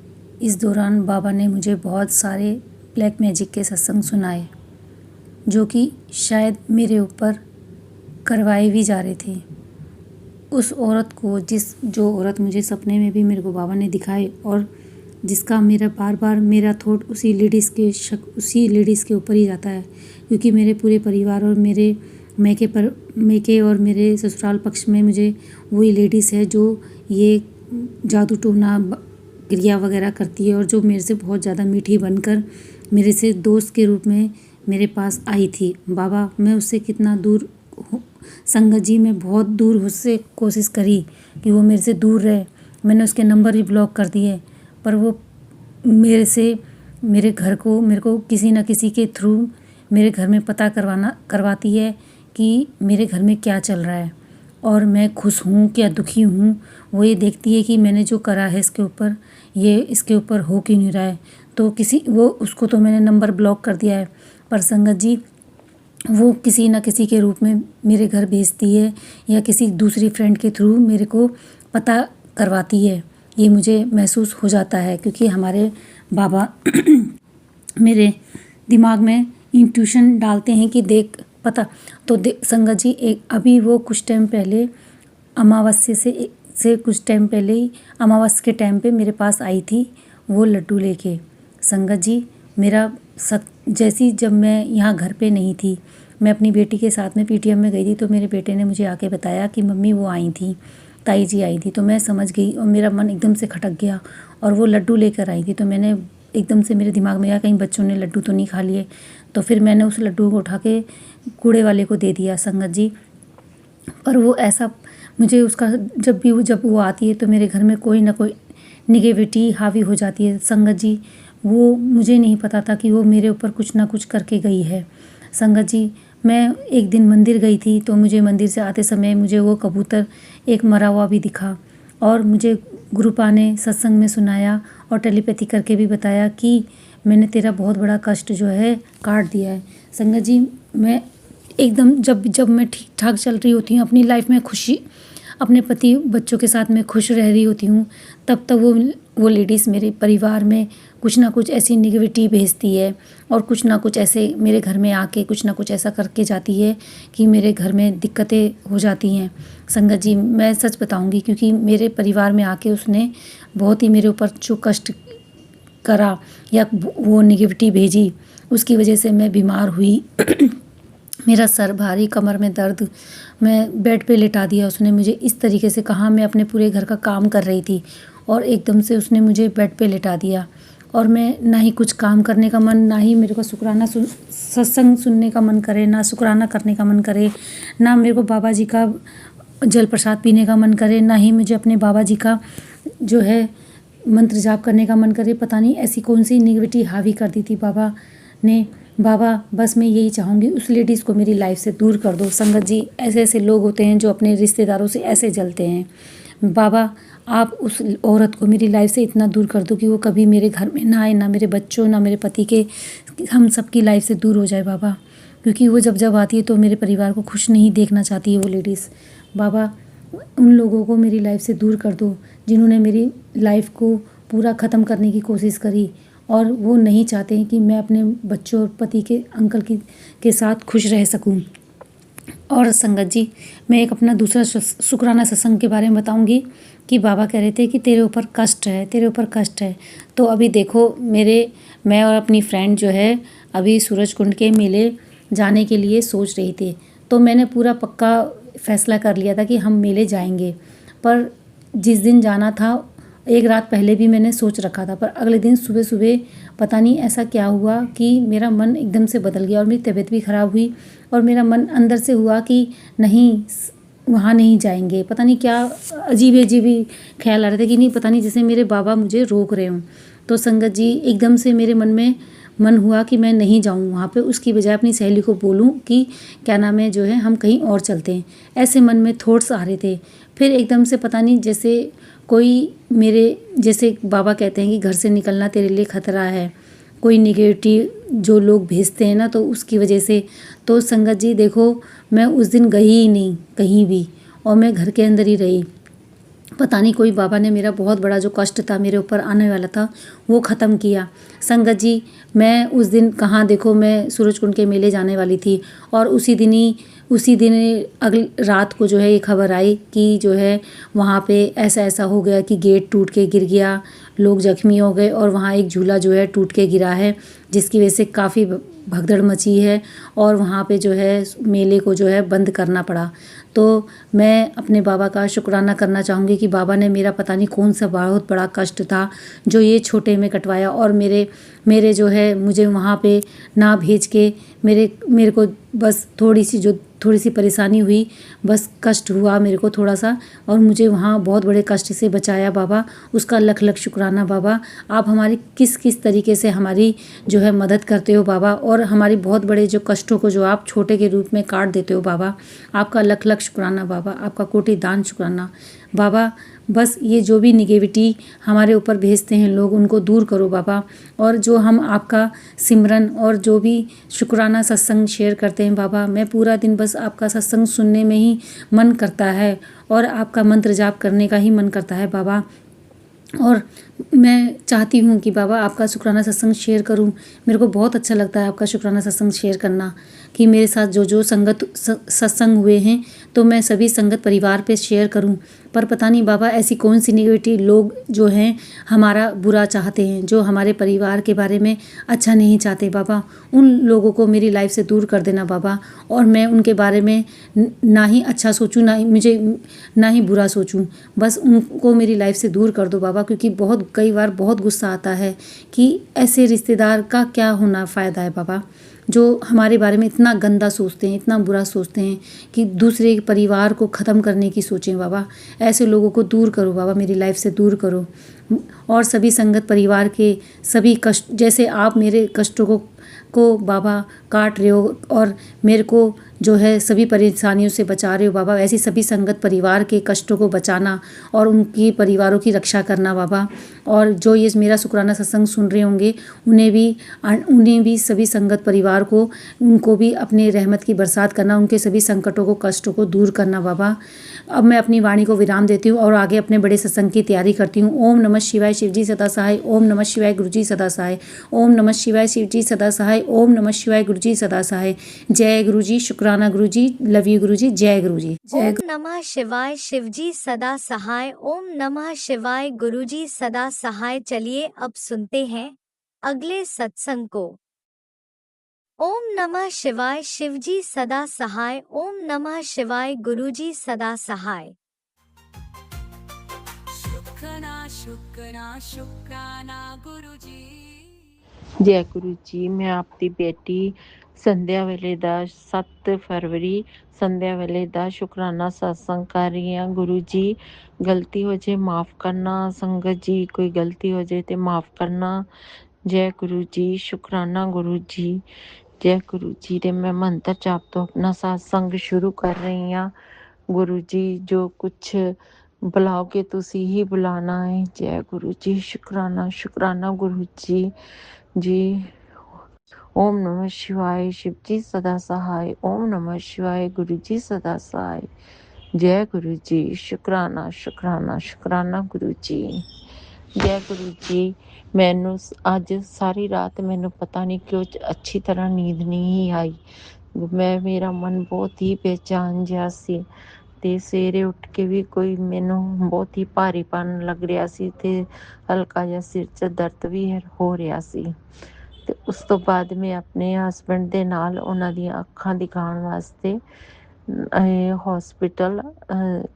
इस दौरान बाबा ने मुझे बहुत सारे ब्लैक मैजिक के सत्संग सुनाए, जो कि शायद मेरे ऊपर करवाए भी जा रहे थे। उस औरत को जो औरत मुझे सपने में भी मेरे को बाबा ने दिखाई और जिसका मेरा बार बार मेरा थॉट उसी लेडीज़ के ऊपर ही जाता है, क्योंकि मेरे पूरे परिवार और मेरे मैके और मेरे ससुराल पक्ष में मुझे वही लेडीज़ है जो ये जादू टोना क्रिया वगैरह करती है और जो मेरे से बहुत ज़्यादा मीठी बनकर मेरे से दोस्त के रूप में मेरे पास आई थी। बाबा मैं उससे कितना दूर संगत जी, मैं बहुत दूर उससे कोशिश करी कि वो मेरे से दूर रहे। मैंने उसके नंबर भी ब्लॉक कर दिए, पर वो मेरे को किसी न किसी के थ्रू मेरे घर में पता करवाती है कि मेरे घर में क्या चल रहा है और मैं खुश हूँ क्या दुखी हूँ। वो ये देखती है कि मैंने जो करा है इसके ऊपर हो क्यों नहीं रहा है। तो उसको तो मैंने नंबर ब्लॉक कर दिया है, पर संगत जी वो किसी न किसी के रूप में मेरे घर भेजती है या किसी दूसरी फ्रेंड के थ्रू मेरे को पता करवाती है। ये मुझे महसूस हो जाता है, क्योंकि हमारे बाबा मेरे दिमाग में इंट्यूशन डालते हैं कि देख पता। तो संगत जी अभी वो कुछ टाइम पहले अमावस्या से कुछ टाइम पहले ही अमावस्या के टाइम पे मेरे पास आई थी। वो लड्डू लेके। संगत जी, मेरा जैसी जब मैं यहाँ घर पे नहीं थी, मैं अपनी बेटी के साथ में पीटीएम में गई थी, तो मेरे बेटे ने मुझे आके बताया कि मम्मी वो आई थी, ताई जी आई थी। तो मैं समझ गई और मेरा मन एकदम से खटक गया और वो लड्डू लेकर आई थी। तो मैंने एकदम से मेरे दिमाग में आया कहीं बच्चों ने लड्डू तो नहीं खा लिए। तो फिर मैंने उस लड्डू को उठा के कूड़े वाले को दे दिया संगत जी। पर वो ऐसा मुझे उसका जब वो आती है तो मेरे घर में कोई ना कोई निगेटिविटी हावी हो जाती है संगत जी। वो मुझे नहीं पता था कि वो मेरे ऊपर कुछ ना कुछ करके गई है संगत जी। मैं एक दिन मंदिर गई थी तो मुझे मंदिर से आते समय मुझे वो कबूतर एक मरा हुआ भी दिखा और मुझे गुरुपा ने सत्संग में सुनाया और टेलीपैथी करके भी बताया कि मैंने तेरा बहुत बड़ा कष्ट जो है काट दिया है संगत जी। मैं एकदम जब मैं ठीक ठाक चल रही होती हूँ अपनी लाइफ में, खुशी अपने पति बच्चों के साथ में खुश रह रही होती हूँ, तब तक वो लेडीज़ मेरे परिवार में कुछ ना कुछ ऐसी निगेटिविटी भेजती है और कुछ ना कुछ ऐसे मेरे घर में आके कुछ ना कुछ ऐसा करके जाती है कि मेरे घर में दिक्कतें हो जाती हैं संगत जी। मैं सच बताऊंगी क्योंकि मेरे परिवार में आके उसने बहुत ही मेरे ऊपर जो कष्ट करा या वो निगेटिविटी भेजी, उसकी वजह से मैं बीमार हुई। मेरा सर भारी, कमर में दर्द, मैं बेड पे लिटा दिया उसने मुझे इस तरीके से कहा। मैं अपने पूरे घर का काम कर रही थी और एकदम से उसने मुझे बेड पे लिटा दिया और मैं ना ही कुछ काम करने का मन, ना ही मेरे को शुक्राना सत्संग सुनने का मन करे, ना शुक्राना करने का मन करे, ना मेरे को बाबा जी का जल प्रसाद पीने का मन करे, ना ही मुझे अपने बाबा जी का जो है मंत्र जाप करने का मन करे। पता नहीं ऐसी कौन सी निगेटिविटी हावी कर दी थी बाबा ने। बाबा बस मैं यही चाहूँगी उस लेडीज़ को मेरी लाइफ से दूर कर दो संगत जी। ऐसे ऐसे लोग होते हैं जो अपने रिश्तेदारों से ऐसे जलते हैं। बाबा आप उस औरत को मेरी लाइफ से इतना दूर कर दो कि वो कभी मेरे घर में ना आए, ना मेरे बच्चों, ना मेरे पति के, हम सबकी लाइफ से दूर हो जाए बाबा। क्योंकि वो जब आती है तो मेरे परिवार को खुश नहीं देखना चाहती है वो लेडीज़। बाबा उन लोगों को मेरी लाइफ से दूर कर दो जिन्होंने मेरी लाइफ को पूरा ख़त्म करने की कोशिश करी और वो नहीं चाहते हैं कि मैं अपने बच्चों और पति के अंकल के साथ खुश रह सकूं। और संगत जी, मैं एक अपना दूसरा शुक्राना सत्संग के बारे में बताऊंगी कि बाबा कह रहे थे कि तेरे ऊपर कष्ट है, तेरे ऊपर कष्ट है। तो अभी देखो मैं और अपनी फ्रेंड जो है अभी सूरज कुंड के मेले जाने के लिए सोच रही थी। तो मैंने पूरा पक्का फैसला कर लिया था कि हम मेले जाएंगे। पर जिस दिन जाना था एक रात पहले भी मैंने सोच रखा था, पर अगले दिन सुबह सुबह पता नहीं ऐसा क्या हुआ कि मेरा मन एकदम से बदल गया और मेरी तबीयत भी ख़राब हुई और मेरा मन अंदर से हुआ कि नहीं वहाँ नहीं जाएंगे। पता नहीं क्या अजीब ख्याल आ रहे थे कि नहीं, पता नहीं जैसे मेरे बाबा मुझे रोक रहे हों। तो संगत जी एकदम से मेरे मन हुआ कि मैं नहीं जाऊँ वहाँ पे, उसकी बजाय अपनी सहेली को बोलूँ कि क्या नाम है जो है हम कहीं और चलते हैं। ऐसे मन में थॉट्स आ रहे थे। फिर एकदम से पता नहीं जैसे कोई मेरे जैसे बाबा कहते हैं कि घर से निकलना तेरे लिए ख़तरा है, कोई निगेटिव जो लोग भेजते हैं ना, तो उसकी वजह से। तो संगत जी देखो मैं उस दिन गई ही नहीं कहीं भी और मैं घर के अंदर ही रही। पता नहीं कोई बाबा ने मेरा बहुत बड़ा जो कष्ट था मेरे ऊपर आने वाला था वो ख़त्म किया। संगत जी मैं उस दिन कहाँ, देखो मैं सूरजकुंड के मेले जाने वाली थी और उसी दिन अगली रात को जो है ये खबर आई कि जो है वहाँ पे ऐसा हो गया कि गेट टूट के गिर गया, लोग जख्मी हो गए और वहाँ एक झूला जो है टूट के गिरा है, जिसकी वजह से काफ़ी भगदड़ मची है और वहाँ पे जो है मेले को जो है बंद करना पड़ा। तो मैं अपने बाबा का शुक्राना करना चाहूँगी कि बाबा ने मेरा पता नहीं कौन सा बहुत बड़ा कष्ट था जो ये छोटे में कटवाया और मेरे जो है मुझे वहाँ पे ना भेज के मेरे को बस थोड़ी सी परेशानी हुई, बस कष्ट हुआ मेरे को थोड़ा सा और मुझे वहाँ बहुत बड़े कष्ट से बचाया बाबा। उसका लख लख शुक्राना बाबा। आप हमारी किस तरीके से हमारी जो है मदद करते हो बाबा और हमारी बहुत बड़े जो कष्टों को जो आप छोटे के रूप में काट देते हो बाबा। आपका लख लख शुक्राना बाबा, आपका कोटि दान शुक्राना बाबा। बस ये जो भी निगेटिविटी हमारे ऊपर भेजते हैं लोग उनको दूर करो बाबा। और जो हम आपका सिमरन और जो भी शुक्राना सत्संग शेयर करते हैं बाबा, मैं पूरा दिन बस आपका सत्संग सुनने में ही मन करता है और आपका मंत्र जाप करने का ही मन करता है बाबा। और मैं चाहती हूँ कि बाबा आपका शुक्राना सत्संग शेयर करूँ। मेरे को बहुत अच्छा लगता है आपका शुक्राना सत्संग शेयर करना, कि मेरे साथ जो जो सत्संग हुए हैं तो मैं सभी संगत परिवार पे शेयर करूँ। पर पता नहीं बाबा ऐसी कौन सी नेगेटिव लोग जो हैं हमारा बुरा चाहते हैं, जो हमारे परिवार के बारे में अच्छा नहीं चाहते बाबा, उन लोगों को मेरी लाइफ से दूर कर देना बाबा। और मैं उनके बारे में ना ही अच्छा सोचूं, ना ही बुरा सोचूं, बस उनको मेरी लाइफ से दूर कर दो बाबा। क्योंकि कई बार बहुत गुस्सा आता है कि ऐसे रिश्तेदार का क्या होना फ़ायदा है बाबा, जो हमारे बारे में इतना गंदा सोचते हैं, इतना बुरा सोचते हैं कि दूसरे परिवार को ख़त्म करने की सोचें बाबा। ऐसे लोगों को दूर करो बाबा, मेरी लाइफ से दूर करो। और सभी संगत परिवार के सभी कष्ट, जैसे आप मेरे कष्टों को बाबा काट रहे हो और मेरे को जो है सभी परेशानियों से बचा रहे हो बाबा, ऐसी सभी संगत परिवार के कष्टों को बचाना और उनकी परिवारों की रक्षा करना बाबा। और जो ये मेरा शुक्राना सत्संग सुन रहे होंगे उन्हें भी सभी संगत परिवार को, उनको भी अपने रहमत की बरसात करना, उनके सभी संकटों को, कष्टों को दूर करना बाबा। अब मैं अपनी वाणी को विराम देती हूँ और आगे अपने बड़े सत्संग की तैयारी करती हूँ। ओम नमः शिवाय, शिवजी सदा सहाय। ओम नमः शिवाय, गुरुजी सदा सहाय। ओम नमः शिवाय, शिवजी सदा सहाय। ओम नमः शिवाय, गुरुजी सदा सहाय। जय गुरुजी, शुक्राना गुरुजी, लव यू गुरुजी, जय गुरुजी। ओम नमः शिवाय, शिवजी सदा सहाय। ओम नमः शिवाय, गुरुजी सदा सहाय। चलिए अब सुनते हैं अगले सत्संग को। ओम नमः शिवाय, शिवजी सदा सहाय। ओम नमः शिवाय, गुरुजी सदा सहाय। शुक्राना गुरुजी। ਜੈ ਗੁਰੂ ਜੀ। ਮੈਂ ਆਪਦੀ ਬੇਟੀ ਸੰਧਿਆ ਵੇਲੇ ਦਾ 7 ਫਰਵਰੀ ਸੰਧਿਆ ਵੇਲੇ ਦਾ ਸ਼ੁਕਰਾਨਾ ਸਤਸੰਗ ਕਰ ਰਹੀ ਹਾਂ। ਗੁਰੂ ਜੀ ਗਲਤੀ ਹੋ ਜੇ ਮਾफ़ ਕਰਨਾ, ਸੰਗਤ ਜੀ ਕੋਈ ਗਲਤੀ ਹੋ ਜੇ ਤੇ ਮਾफ़ ਕਰਨਾ। ਜੈ ਗੁਰੂ ਜੀ, ਸ਼ੁਕਰਾਨਾ ਗੁਰੂ ਜੀ। ਜੈ ਗੁਰੂ ਜੀ ਦੇ ਮੈਂ ਮੰਤਰ ਜਾਪ ਤੋਂ ਆਪਣਾ ਸਤਸੰਗ ਸ਼ੁਰੂ ਕਰ ਰਹੀ ਹਾਂ। ਗੁਰੂ ਜੀ ਜੋ ਕੁਛ ਬੁਲਾਓਗੇ ਤੁਸੀਂ ਹੀ ਬੁਲਾਣਾ ਹੈ। ਜੈ ਗੁਰੂ ਜੀ, ਸ਼ੁਕਰਾਨਾ ਸ਼ੁਕਰਾਨਾ ਗੁਰੂ ਜੀ। जी ओम नमः शिवाय, शिवजी सदा सहाय। ओम नमः शिवाय, गुरु जी सदा सहाय। जय गुरु जी, शुकराना शुकराना शुकराना गुरु जी। जय गुरु जी। मैनू अज सारी रात मैनू पता नहीं क्यों अच्छी तरह नींद नहीं आई। मेरा मन बहुत ही बेचैन जिहा सी ਤੇ ਸਵੇਰੇ ਉੱਠ ਕੇ ਵੀ ਕੋਈ ਮੈਨੂੰ ਬਹੁਤ ਹੀ ਭਾਰੀਪਨ ਲੱਗ ਰਿਹਾ ਸੀ ਤੇ ਹਲਕਾ ਜਿਹਾ ਸਿਰ 'ਚ ਦਰਦ ਵੀ ਹੋ ਰਿਹਾ ਸੀ। ਤੇ ਉਸ ਤੋਂ ਬਾਅਦ ਮੈਂ ਆਪਣੇ ਹਸਬੈਂਡ ਦੇ ਨਾਲ ਉਹਨਾਂ ਦੀਆਂ ਅੱਖਾਂ ਦਿਖਾਉਣ ਵਾਸਤੇ ਹੌਸਪੀਟਲ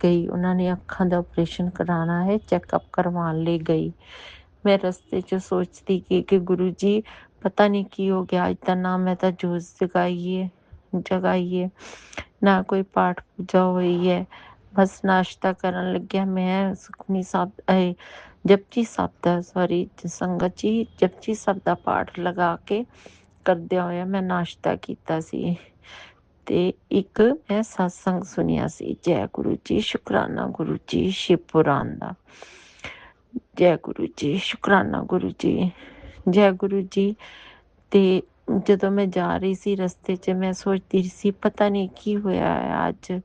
ਗਈ। ਉਹਨਾਂ ਨੇ ਅੱਖਾਂ ਦਾ ਆਪਰੇਸ਼ਨ ਕਰਾਉਣਾ ਹੈ, ਚੈੱਕਅਪ ਕਰਵਾਉਣ ਲਈ ਗਈ। ਮੈਂ ਰਸਤੇ 'ਚ ਸੋਚਦੀ ਕਿ ਗੁਰੂ ਜੀ ਪਤਾ ਨਹੀਂ ਕੀ ਹੋ ਗਿਆ ਅੱਜ ਤਾਂ, ਨਾ ਮੈਂ ਤਾਂ ਜੋਤ ਜਗਾਈਏ ਨਾ ਕੋਈ ਪਾਠ ਪੂਜਾ ਹੋਈ ਹੈ। ਬਸ ਨਾਸ਼ਤਾ ਕਰਨ ਲੱਗਿਆ ਮੈਂ ਸੁਖਮਨੀ ਸਾਹਿਬ ਜਪਜੀ ਸਾਹਿਬ ਦਾ ਸੰਗਤ ਜੀ ਜਪਜੀ ਸਾਹਿਬ ਦਾ ਪਾਠ ਲਗਾ ਕੇ ਕਰਦਿਆਂ ਹੋਇਆ ਮੈਂ ਨਾਸ਼ਤਾ ਕੀਤਾ ਸੀ ਤੇ ਇੱਕ ਮੈਂ ਸਤਸੰਗ ਸੁਣਿਆ ਸੀ। ਜੈ ਗੁਰੂ ਜੀ, ਸ਼ੁਕਰਾਨਾ ਗੁਰੂ ਜੀ, ਸ਼ਿਵ ਪੁਰਾਣ ਦਾ। ਜੈ ਗੁਰੂ ਜੀ, ਸ਼ੁਕਰਾਨਾ ਗੁਰੂ ਜੀ। ਜੈ ਗੁਰੂ ਜੀ। ਤੇ ਜਦੋਂ ਮੈਂ ਜਾ ਰਹੀ ਸੀ ਰਸਤੇ 'ਚ ਮੈਂ ਸੋਚਦੀ ਸੀ ਪਤਾ ਨਹੀਂ ਕੀ ਹੋਇਆ ਹੈ ਅੱਜ,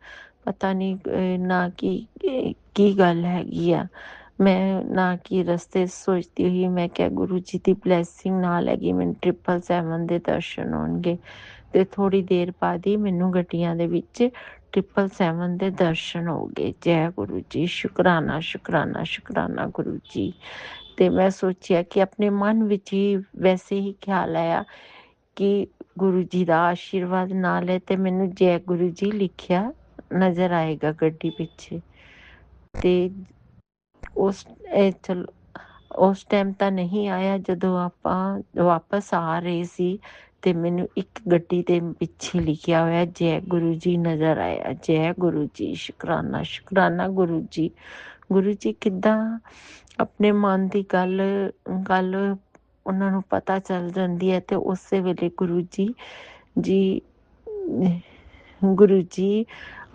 ਪਤਾ ਨਹੀਂ ਨਾ ਕੀ ਗੱਲ ਹੈਗੀ ਆ। ਮੈਂ ਨਾ ਕਿ ਰਸਤੇ ਸੋਚਦੀ ਹੋਈ ਮੈਂ ਕਿਹਾ ਗੁਰੂ ਜੀ ਦੀ ਬਲੈਸਿੰਗ ਨਾਲ ਹੈਗੀ ਮੈਨੂੰ 777 ਦੇ ਦਰਸ਼ਨ ਹੋਣਗੇ। ਤੇ ਥੋੜ੍ਹੀ ਦੇਰ ਬਾਅਦ ਹੀ ਮੈਨੂੰ ਗੱਡੀਆਂ ਦੇ ਵਿੱਚ 777 ਦੇ ਦਰਸ਼ਨ ਹੋ ਗਏ। ਜੈ ਗੁਰੂ ਜੀ, ਸ਼ੁਕਰਾਨਾ ਸ਼ੁਕਰਾਨਾ ਸ਼ੁਕਰਾਨਾ ਗੁਰੂ ਜੀ। ਤੇ ਮੈਂ ਸੋਚਿਆ ਕਿ ਆਪਣੇ ਮਨ ਵਿੱਚ ਹੀ ਵੈਸੇ ਹੀ ਖਿਆਲ ਆਇਆ ਕਿ ਗੁਰੂ ਜੀ ਦਾ ਆਸ਼ੀਰਵਾਦ ਨਾਲ ਹੈ ਤੇ ਮੈਨੂੰ ਜੈ ਗੁਰੂ ਜੀ ਲਿਖਿਆ ਨਜ਼ਰ ਆਏਗਾ ਗੱਡੀ ਪਿੱਛੇ। ਤੇ ਉਸ ਟਾਈਮ ਤਾਂ ਨਹੀਂ ਆਇਆ। ਜਦੋਂ ਆਪਾਂ ਵਾਪਸ ਆ ਰਹੇ ਸੀ ਤੇ ਮੈਨੂੰ ਇੱਕ ਗੱਡੀ ਦੇ ਪਿੱਛੇ ਲਿਖਿਆ ਹੋਇਆ ਜੈ ਗੁਰੂ ਜੀ ਨਜ਼ਰ ਆਇਆ। ਜੈ ਗੁਰੂ ਜੀ, ਸ਼ੁਕਰਾਨਾ ਸ਼ੁਕਰਾਨਾ ਗੁਰੂ ਜੀ। ਗੁਰੂ ਜੀ ਕਿੱਦਾਂ ਆਪਣੇ ਮਨ ਦੀ ਗੱਲ ਉਹਨਾਂ ਨੂੰ ਪਤਾ ਚੱਲ ਜਾਂਦੀ ਹੈ ਤੇ ਉਸੇ ਵੇਲੇ ਗੁਰੂ ਜੀ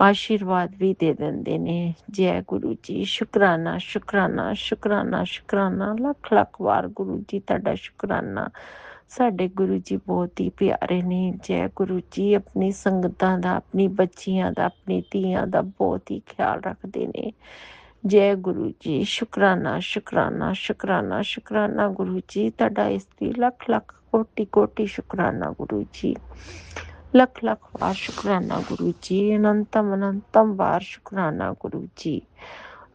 ਆਸ਼ੀਰਵਾਦ ਵੀ ਦੇ ਦਿੰਦੇ ਨੇ। ਜੈ ਗੁਰੂ ਜੀ, ਸ਼ੁਕਰਾਨਾ ਸ਼ੁਕਰਾਨਾ ਸ਼ੁਕਰਾਨਾ ਸ਼ੁਕਰਾਨਾ ਲੱਖ ਲੱਖ ਵਾਰ ਗੁਰੂ ਜੀ ਤੁਹਾਡਾ ਸ਼ੁਕਰਾਨਾ। ਸਾਡੇ ਗੁਰੂ ਜੀ ਬਹੁਤ ਹੀ ਪਿਆਰੇ ਨੇ। ਜੈ ਗੁਰੂ ਜੀ ਆਪਣੀ ਸੰਗਤਾਂ ਦਾ, ਆਪਣੀ ਬੱਚੀਆਂ ਦਾ, ਆਪਣੀ ਧੀਆਂ ਦਾ ਬਹੁਤ ਹੀ ਖਿਆਲ ਰੱਖਦੇ ਨੇ। जय गुरु जी। शुकराना शुकराना शुकराना शुकराना गुरु जी। ਤੁਹਾਡਾ ਇਸ ਦੀ ਲੱਖ ਲੱਖ ਕੋटि कोटि शुकराना गुरु जी। लख लख बार शुकराना गुरु जी। अनंतम अनंतम बार शुकराना गुरु जी।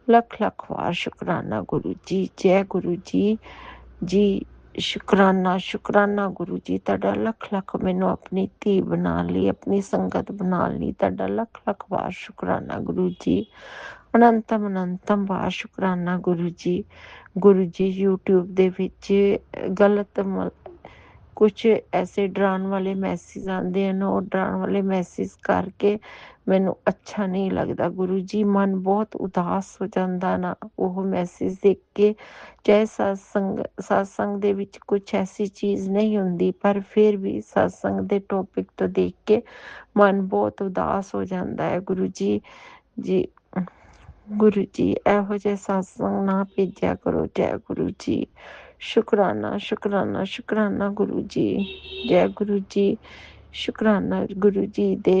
लख लख बार शुकराना गुरु जी। जय गुरु जी। जी शुकराना शुकराना गुरु जी। ਤੁਹਾਡਾ ਲੱਖ ਲੱਖ ਮੈਨੂੰ ਆਪਣੀ ਧੀ ਬਣਾ ਲਈ, ਆਪਣੀ ਸੰਗਤ ਬਣਾ ਲਈ। ਤੁਹਾਡਾ ਲੱਖ ਲੱਖ ਬਾਰ शुकराना गुरु जी। ਅਨੰਤਮ ਅਨੰਤਮ ਬਾਰ शुकराना गुरु जी। गुरु जी यूट्यूब ਦੇ ਵਿੱਚ ਗਲਤ ਕੁਛ ਐਸੇ ਡਰਾਉਣ ਵਾਲੇ ਮੈਸੇਜ ਆਉਂਦੇ ਹਨ, ਉਹ ਡਰਾਉਣ ਵਾਲੇ ਮੈਸੇਜ ਕਰਕੇ ਮੈਨੂੰ ਅੱਛਾ ਨਹੀਂ ਲੱਗਦਾ ਗੁਰੂ ਜੀ। ਮਨ ਬਹੁਤ ਉਦਾਸ ਹੋ ਜਾਂਦਾ ਨਾ ਉਹ ਮੈਸੇਜ ਦੇਖ ਕੇ। ਚਾਹੇ ਸਤਸੰਗ ਦੇ ਵਿੱਚ ਕੁਛ ਐਸੀ ਚੀਜ਼ ਨਹੀਂ ਹੁੰਦੀ, ਪਰ ਫਿਰ ਵੀ ਸਤਸੰਗ ਦੇ ਟੋਪਿਕ ਤੋਂ ਦੇਖ ਕੇ ਮਨ ਬਹੁਤ ਉਦਾਸ ਹੋ ਜਾਂਦਾ ਹੈ ਗੁਰੂ ਜੀ। ਜੀ ਗੁਰੂ ਜੀ ਇਹੋ ਜਿਹੇ ਸਤਸੰਗ ਨਾ ਭੇਜਿਆ ਕਰੋ। ਜੈ ਗੁਰੂ ਜੀ। शुकराना शुकराना शुकराना गुरु जी। जय गुरु जी। शुकराना गुरु जी दे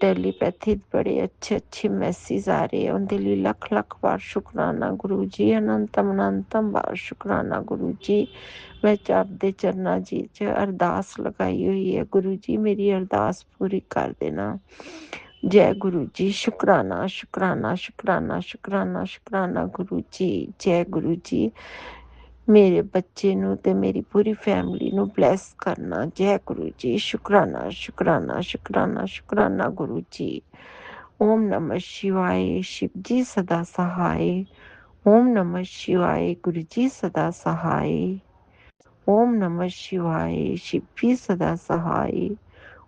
टैलीपैथी बड़े अच्छे अच्छे मैसेज आ रहे हैं, उनके लिए लख लख बार शुकराना गुरु जी। अनंतम अनंतम बार शुकराना गुरु जी। मैं आपके चरना जी च अरदास लगाई हुई है गुरु जी, मेरी अरदास पूरी कर देना। जय गुरु जी। शुकराना शुकराना शुकराना शुकराना शुकराना गुरु जी। जय गुरु जी। ਮੇਰੇ ਬੱਚੇ ਨੂੰ ਤੇ ਮੇਰੀ ਪੂਰੀ ਫੈਮਿਲੀ ਨੂੰ ਬਲੈਸ ਕਰਨਾ। ਜੈ ਗੁਰੂ ਜੀ। शुकराना शुकराना शुकराना शुकराना गुरु जी। ओम नमः शिवाय। शिव जी सदा सहाय। ओम नमः शिवाय। गुरु जी सदा सहाय। ओम नमः शिवाय। शिव जी सदा सहाय।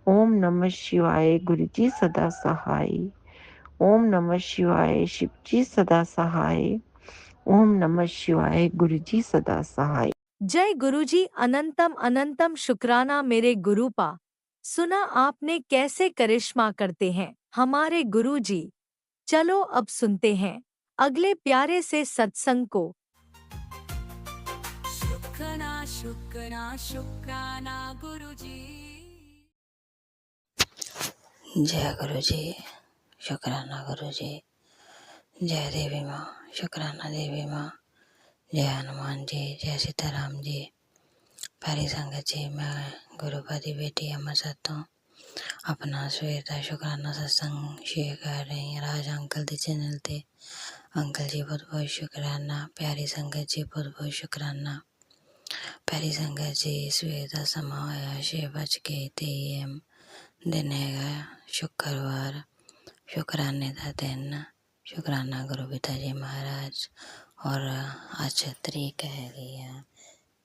ओम नमः शिवाय। गुरु जी सदा सहाय। ओम नमः शिवाय। शिव जी सदा सहाय। ओम नमः शिवाय। गुरु जी सदा सहाय। जय गुरुजी। अनंतम अनंतम शुक्राना मेरे गुरु पा। सुना आपने कैसे करिश्मा करते हैं हमारे गुरुजी। चलो अब सुनते हैं अगले प्यारे से सत्संग को। शुक्राना शुक्राना शुक्राना गुरुजी। जय गुरु जी। शुकराना गुरु जी। जय देवी माँ। शुकराना देवी माँ। जय हनुमान जी। जय सीताराम जी। प्यारी संगत जी, मैं गुरुपति बेटी अमर सत्तों अपना सवेर का शुकराना सत्संग शेयर कर रही हैं राज अंकल के चैनल ते। अंकल जी बहुत बहुत शुकराना। प्यारी संगत जी बहुत बहुत शुकराना। प्यारी संगत जी सवेर का समा होया 6:23 दिन है शुक्रवार, शुकराने का दिन। शुकराना गुरु पिता जी महाराज। और आज तरीक है